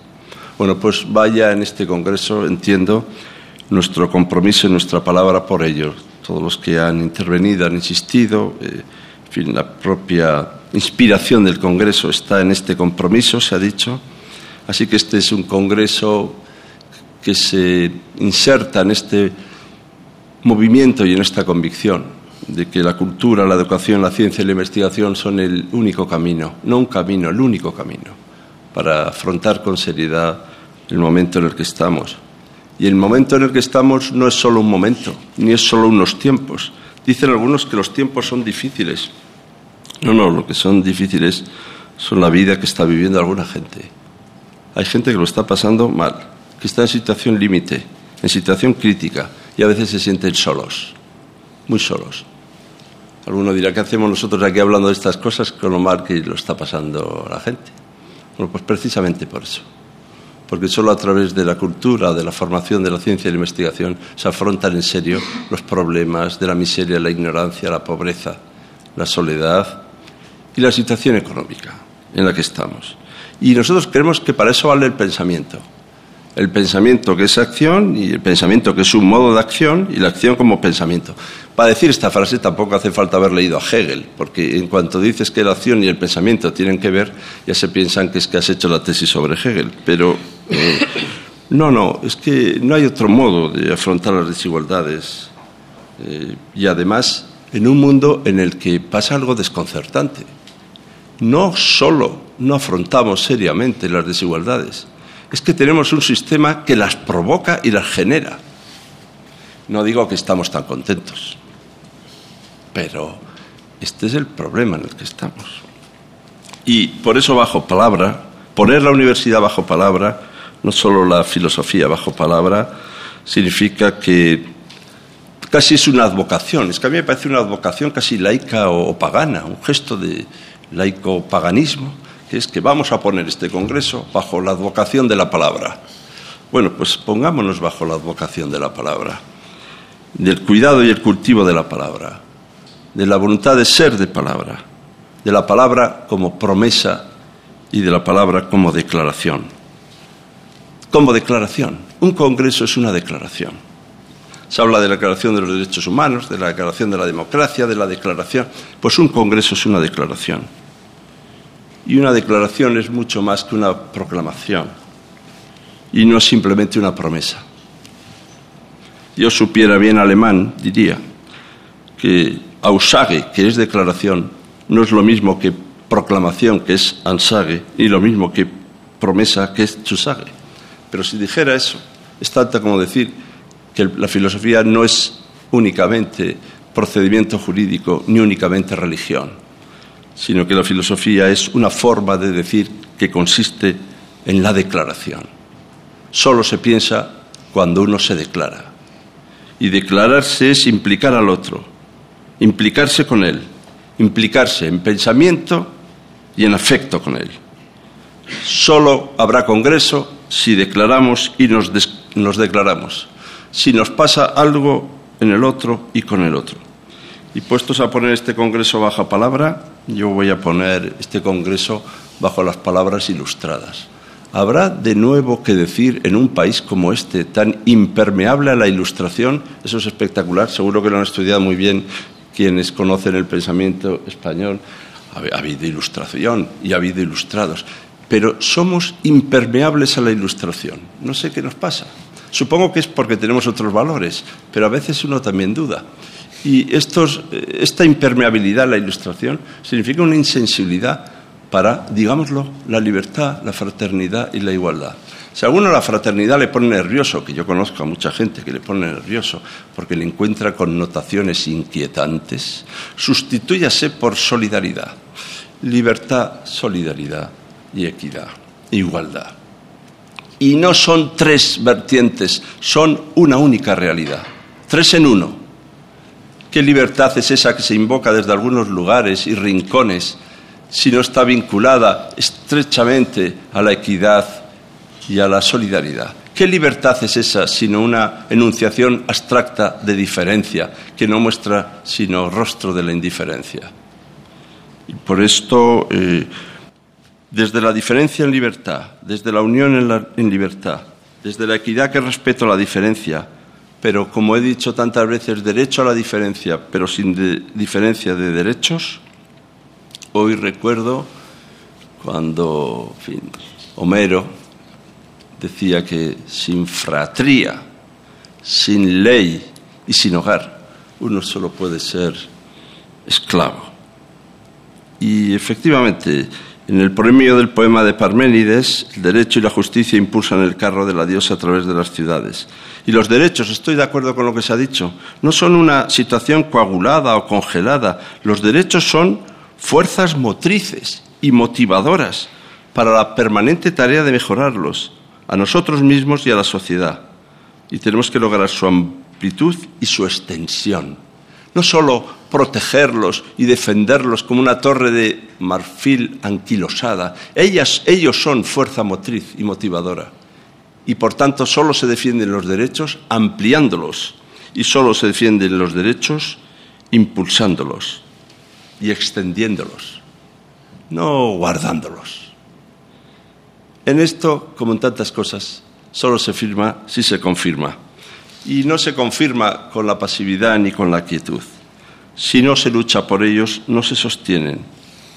Speaker 6: Bueno, pues vaya en este congreso, entiendo, nuestro compromiso y nuestra palabra por ello. Todos los que han intervenido han insistido, en fin, la propia inspiración del congreso está en este compromiso, se ha dicho. Así que este es un congreso que se inserta en este movimiento y en esta convicción de que la cultura, la educación, la ciencia y la investigación son el único camino, no un camino, el único camino para afrontar con seriedad el momento en el que estamos. Y el momento en el que estamos no es solo un momento, ni es solo unos tiempos. Dicen algunos que los tiempos son difíciles. No, lo que son difíciles son la vida que está viviendo alguna gente. Hay gente que lo está pasando mal, que está en situación límite, en situación crítica, y a veces se sienten solos, muy solos. Alguno dirá, ¿qué hacemos nosotros aquí hablando de estas cosas con lo mal que lo está pasando la gente? Bueno, pues precisamente por eso. Porque solo a través de la cultura, de la formación, de la ciencia y la investigación se afrontan en serio los problemas de la miseria, la ignorancia, la pobreza, la soledad y la situación económica en la que estamos. Y nosotros creemos que para eso vale el pensamiento. El pensamiento que es acción y el pensamiento que es un modo de acción y la acción como pensamiento. Para decir esta frase tampoco hace falta haber leído a Hegel, porque en cuanto dices que la acción y el pensamiento tienen que ver, ya se piensan que es que has hecho la tesis sobre Hegel. Pero no, es que no hay otro modo de afrontar las desigualdades. Y además, en un mundo en el que pasa algo desconcertante. No solo no afrontamos seriamente las desigualdades, es que tenemos un sistema que las provoca y las genera. No digo que estamos tan contentos, pero este es el problema en el que estamos. Y por eso bajo palabra, poner la universidad bajo palabra, no solo la filosofía bajo palabra, significa que casi es una advocación. Es que a mí me parece una advocación casi laica o pagana, un gesto de laico-paganismo, que es que vamos a poner este congreso bajo la advocación de la palabra. Bueno, pues pongámonos bajo la advocación de la palabra, del cuidado y el cultivo de la palabra, de la voluntad de ser de palabra, de la palabra como promesa y de la palabra como declaración. Como declaración. Un congreso es una declaración. Se habla de la Declaración de los Derechos Humanos, de la Declaración de la Democracia, de la Declaración. Pues un congreso es una declaración. Y una declaración es mucho más que una proclamación. Y no es simplemente una promesa. Yo supiera bien alemán, diría que Aussage, que es declaración, no es lo mismo que proclamación, que es Ansage, y lo mismo que promesa, que es Zusage. Pero si dijera eso, es tanto como decir que la filosofía no es únicamente procedimiento jurídico ni únicamente religión, sino que la filosofía es una forma de decir que consiste en la declaración. Solo se piensa cuando uno se declara. Y declararse es implicar al otro, implicarse con él, implicarse en pensamiento y en afecto con él. Solo habrá congreso si declaramos y nos declaramos, si nos pasa algo en el otro y con el otro. Y puestos a poner este congreso bajo palabra, yo voy a poner este congreso bajo las palabras ilustradas. ¿Habrá de nuevo que decir en un país como este, tan impermeable a la ilustración? Eso es espectacular, seguro que lo han estudiado muy bien quienes conocen el pensamiento español. Ha habido ilustración y ha habido ilustrados, pero somos impermeables a la ilustración. No sé qué nos pasa. Supongo que es porque tenemos otros valores, pero a veces uno también duda. Y esta impermeabilidad a la ilustración significa una insensibilidad para, digámoslo, la libertad, la fraternidad y la igualdad. Si a alguno la fraternidad le pone nervioso, que yo conozco a mucha gente que le pone nervioso porque le encuentra connotaciones inquietantes, sustitúyase por solidaridad. Libertad, solidaridad y equidad, igualdad. Y no son tres vertientes, son una única realidad. Tres en uno. ¿Qué libertad es esa que se invoca desde algunos lugares y rincones si no está vinculada estrechamente a la equidad y a la solidaridad? ¿Qué libertad es esa sino una enunciación abstracta de diferencia que no muestra sino rostro de la indiferencia? Y por esto, desde la diferencia en libertad, desde la unión en libertad, desde la equidad que respeto a la diferencia, pero como he dicho tantas veces, derecho a la diferencia, pero sin diferencia de derechos. Hoy recuerdo cuando, en fin, Homero decía que sin fratría, sin ley y sin hogar. Uno solo puede ser esclavo. Y efectivamente, en el premio del poema de Parménides, el derecho y la justicia impulsan el carro de la diosa a través de las ciudades. Y los derechos, estoy de acuerdo con lo que se ha dicho, no son una situación coagulada o congelada. Los derechos son fuerzas motrices y motivadoras para la permanente tarea de mejorarlos, a nosotros mismos y a la sociedad. Y tenemos que lograr su amplitud y su extensión. No solo protegerlos y defenderlos como una torre de marfil anquilosada. Ellos son fuerza motriz y motivadora. Y por tanto solo se defienden los derechos ampliándolos y solo se defienden los derechos impulsándolos y extendiéndolos, no guardándolos. En esto, como en tantas cosas, solo se firma si se confirma. Y no se confirma con la pasividad ni con la quietud. Si no se lucha por ellos, no se sostienen.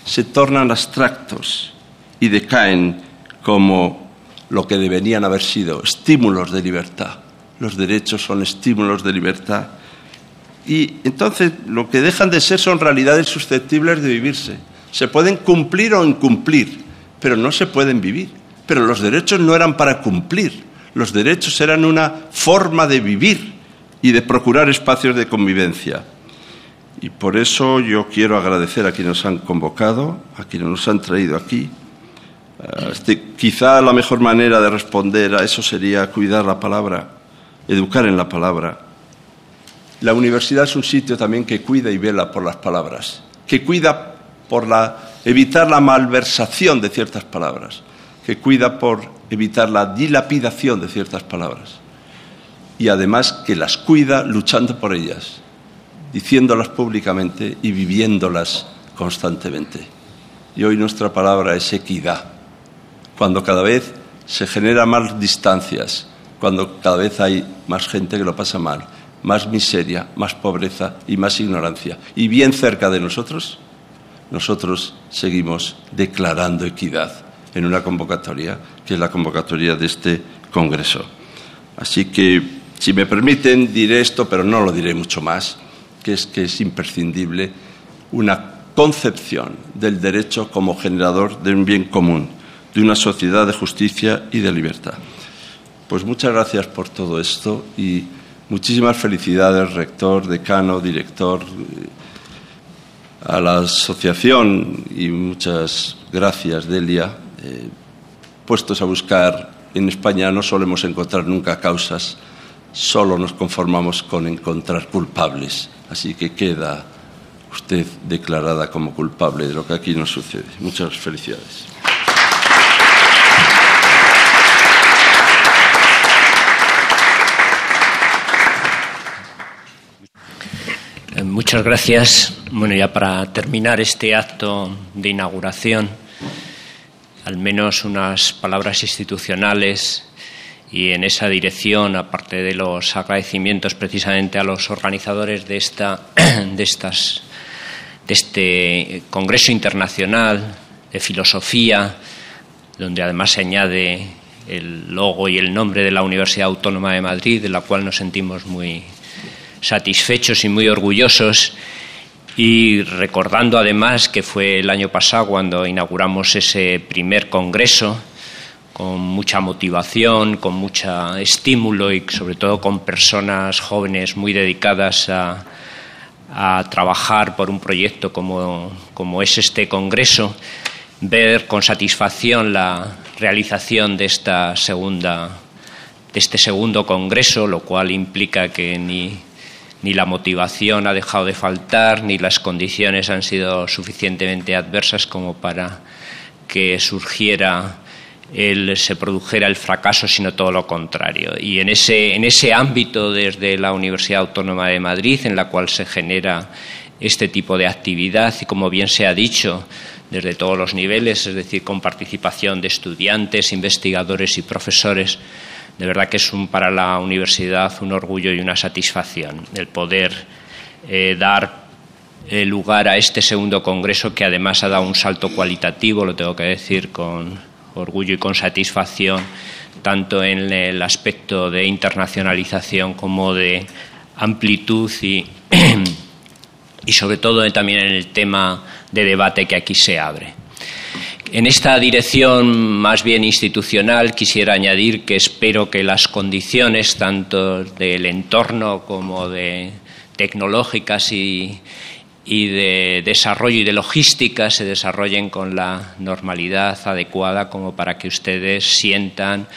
Speaker 6: Se tornan abstractos y decaen como lo que deberían haber sido, estímulos de libertad. Los derechos son estímulos de libertad. Y entonces lo que dejan de ser son realidades susceptibles de vivirse. Se pueden cumplir o incumplir, pero no se pueden vivir. Pero los derechos no eran para cumplir. Los derechos eran una forma de vivir y de procurar espacios de convivencia. Y por eso yo quiero agradecer a quienes nos han convocado, a quienes nos han traído aquí. Quizá la mejor manera de responder a eso sería cuidar la palabra, educar en la palabra. La universidad es un sitio también que cuida y vela por las palabras, que cuida por evitar la malversación de ciertas palabras, que cuida por evitar la dilapidación de ciertas palabras y además que las cuida luchando por ellas, diciéndolas públicamente y viviéndolas constantemente. Y hoy nuestra palabra es equidad. Cuando cada vez se generan más distancias, cuando cada vez hay más gente que lo pasa mal, más miseria, más pobreza y más ignorancia, y bien cerca de nosotros, nosotros seguimos declarando equidad en una convocatoria, que es la convocatoria de este Congreso. Así que, si me permiten, diré esto, pero no lo diré mucho más, que es imprescindible una concepción del derecho como generador de un bien común, de una sociedad de justicia y de libertad. Pues muchas gracias por todo esto y muchísimas felicidades, rector, decano, director, a la asociación y muchas gracias, Delia. Puestos a buscar, en España no solemos encontrar nunca causas, solo nos conformamos con encontrar culpables. Así que queda usted declarada como culpable de lo que aquí nos sucede. Muchas felicidades.
Speaker 1: Muchas gracias. Bueno, ya para terminar este acto de inauguración, al menos unas palabras institucionales y en esa dirección, aparte de los agradecimientos precisamente a los organizadores de este Congreso Internacional de Filosofía, donde además se añade el logo y el nombre de la Universidad Autónoma de Madrid, de la cual nos sentimos muy satisfechos y muy orgullosos, y recordando además que fue el año pasado cuando inauguramos ese primer congreso, con mucha motivación, con mucho estímulo y sobre todo con personas jóvenes muy dedicadas a trabajar por un proyecto como es este congreso, ver con satisfacción la realización de este segundo congreso, lo cual implica que ni la motivación ha dejado de faltar, ni las condiciones han sido suficientemente adversas como para que se produjera el fracaso, sino todo lo contrario. Y en ese ámbito, desde la Universidad Autónoma de Madrid, en la cual se genera este tipo de actividad, y como bien se ha dicho, desde todos los niveles, es decir, con participación de estudiantes, investigadores y profesores, de verdad que es para la universidad un orgullo y una satisfacción el poder dar lugar a este segundo congreso, que además ha dado un salto cualitativo, lo tengo que decir con orgullo y con satisfacción, tanto en el aspecto de internacionalización como de amplitud y sobre todo también en el tema de debate que aquí se abre. En esta dirección más bien institucional quisiera añadir que espero que las condiciones tanto del entorno como de tecnológicas y de desarrollo y de logística se desarrollen con la normalidad adecuada como para que ustedes sientan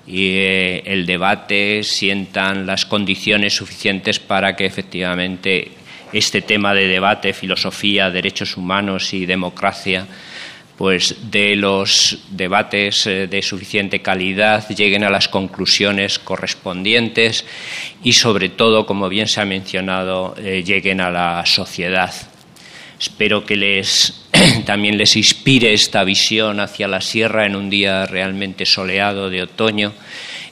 Speaker 1: el debate, sientan las condiciones suficientes para que efectivamente este tema de debate, filosofía, derechos humanos y democracia, pues de los debates de suficiente calidad lleguen a las conclusiones correspondientes y sobre todo, como bien se ha mencionado, lleguen a la sociedad. Espero que también les inspire esta visión hacia la sierra en un día realmente soleado de otoño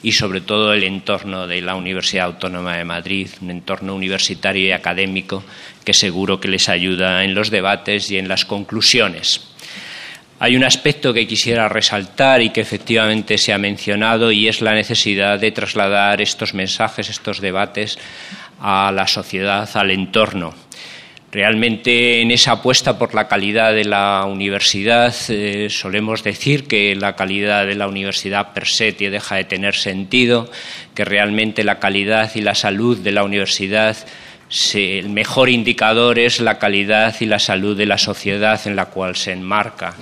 Speaker 1: y sobre todo el entorno de la Universidad Autónoma de Madrid, un entorno universitario y académico que seguro que les ayuda en los debates y en las conclusiones. Hay un aspecto que quisiera resaltar y que efectivamente se ha mencionado y es la necesidad de trasladar estos mensajes, estos debates a la sociedad, al entorno. Realmente en esa apuesta por la calidad de la universidad solemos decir que la calidad de la universidad per se deja de tener sentido, que realmente la calidad y la salud de la universidad, el mejor indicador es la calidad y la salud de la sociedad en la cual se enmarca.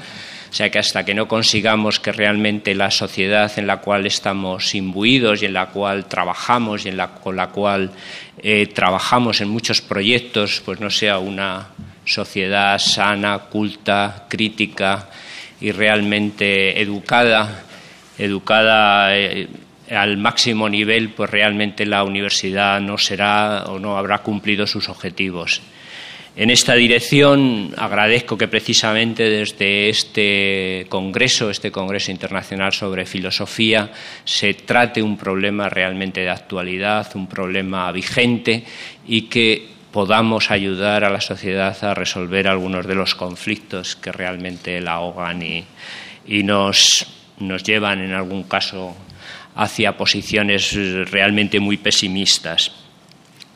Speaker 1: O sea que hasta que no consigamos que realmente la sociedad en la cual estamos imbuidos y en la cual trabajamos y con la cual trabajamos en muchos proyectos, pues no sea una sociedad sana, culta, crítica y realmente educada al máximo nivel, pues realmente la universidad no será o no habrá cumplido sus objetivos. En esta dirección agradezco que precisamente desde este Congreso Internacional sobre Filosofía, se trate un problema realmente de actualidad, un problema vigente y que podamos ayudar a la sociedad a resolver algunos de los conflictos que realmente la ahogan y nos llevan en algún caso hacia posiciones realmente muy pesimistas.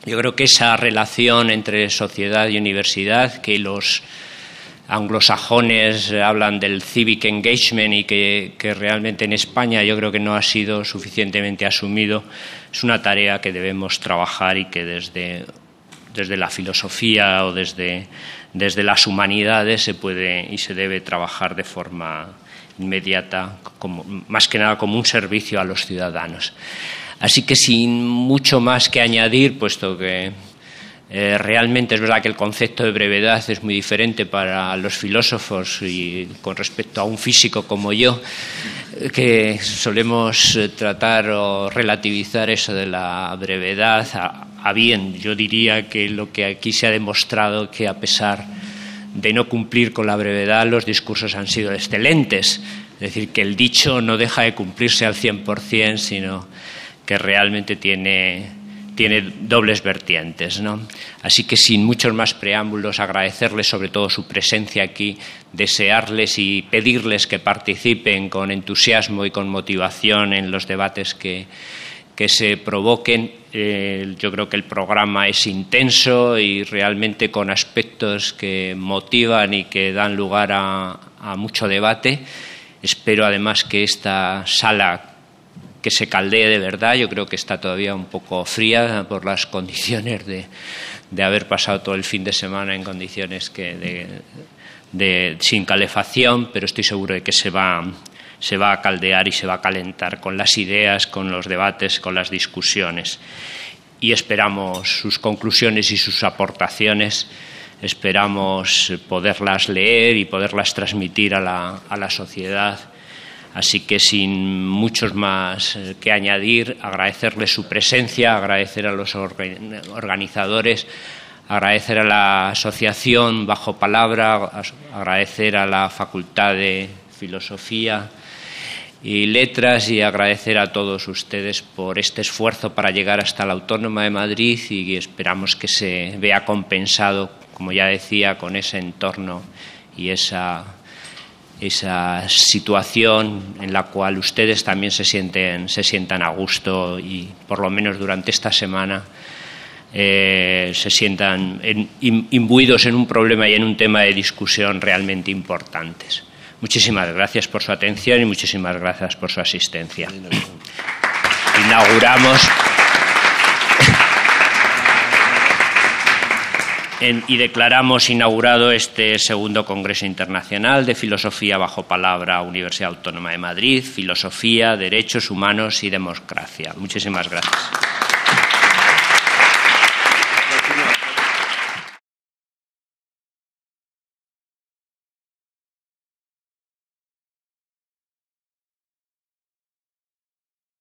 Speaker 1: Yo creo que esa relación entre sociedad y universidad, que los anglosajones hablan del civic engagement y que realmente en España yo creo que no ha sido suficientemente asumido, es una tarea que debemos trabajar y que desde la filosofía o desde las humanidades se puede y se debe trabajar de forma inmediata, más que nada como un servicio a los ciudadanos. Así que sin mucho más que añadir, puesto que realmente es verdad que el concepto de brevedad es muy diferente para los filósofos y con respecto a un físico como yo, que solemos tratar o relativizar eso de la brevedad a bien. Yo diría que lo que aquí se ha demostrado que a pesar de no cumplir con la brevedad, los discursos han sido excelentes. Es decir, que el dicho no deja de cumplirse al 100%, sino que realmente tiene dobles vertientes, ¿no? Así que sin muchos más preámbulos, agradecerles sobre todo su presencia aquí, desearles y pedirles que participen con entusiasmo y con motivación en los debates que se provoquen. Yo creo que el programa es intenso y realmente con aspectos que motivan y que dan lugar a mucho debate. Espero además que esta sala que se caldee de verdad. Yo creo que está todavía un poco fría por las condiciones de haber pasado todo el fin de semana en condiciones sin calefacción, pero estoy seguro de que se va a caldear y se va a calentar con las ideas, con los debates, con las discusiones. Y esperamos sus conclusiones y sus aportaciones, esperamos poderlas leer y poderlas transmitir a la sociedad. Así que sin muchos más que añadir, agradecerles su presencia, agradecer a los organizadores, agradecer a la asociación Bajo Palabra, agradecer a la Facultad de Filosofía y Letras y agradecer a todos ustedes por este esfuerzo para llegar hasta la Autónoma de Madrid y esperamos que se vea compensado, como ya decía, con ese entorno y esa situación en la cual ustedes también se sientan a gusto y por lo menos durante esta semana se sientan imbuidos en un problema y en un tema de discusión realmente importantes. Muchísimas gracias por su atención y muchísimas gracias por su asistencia. Inauguramos y declaramos inaugurado este segundo Congreso Internacional de Filosofía bajo palabra Universidad Autónoma de Madrid, Filosofía, Derechos Humanos y Democracia. Muchísimas gracias.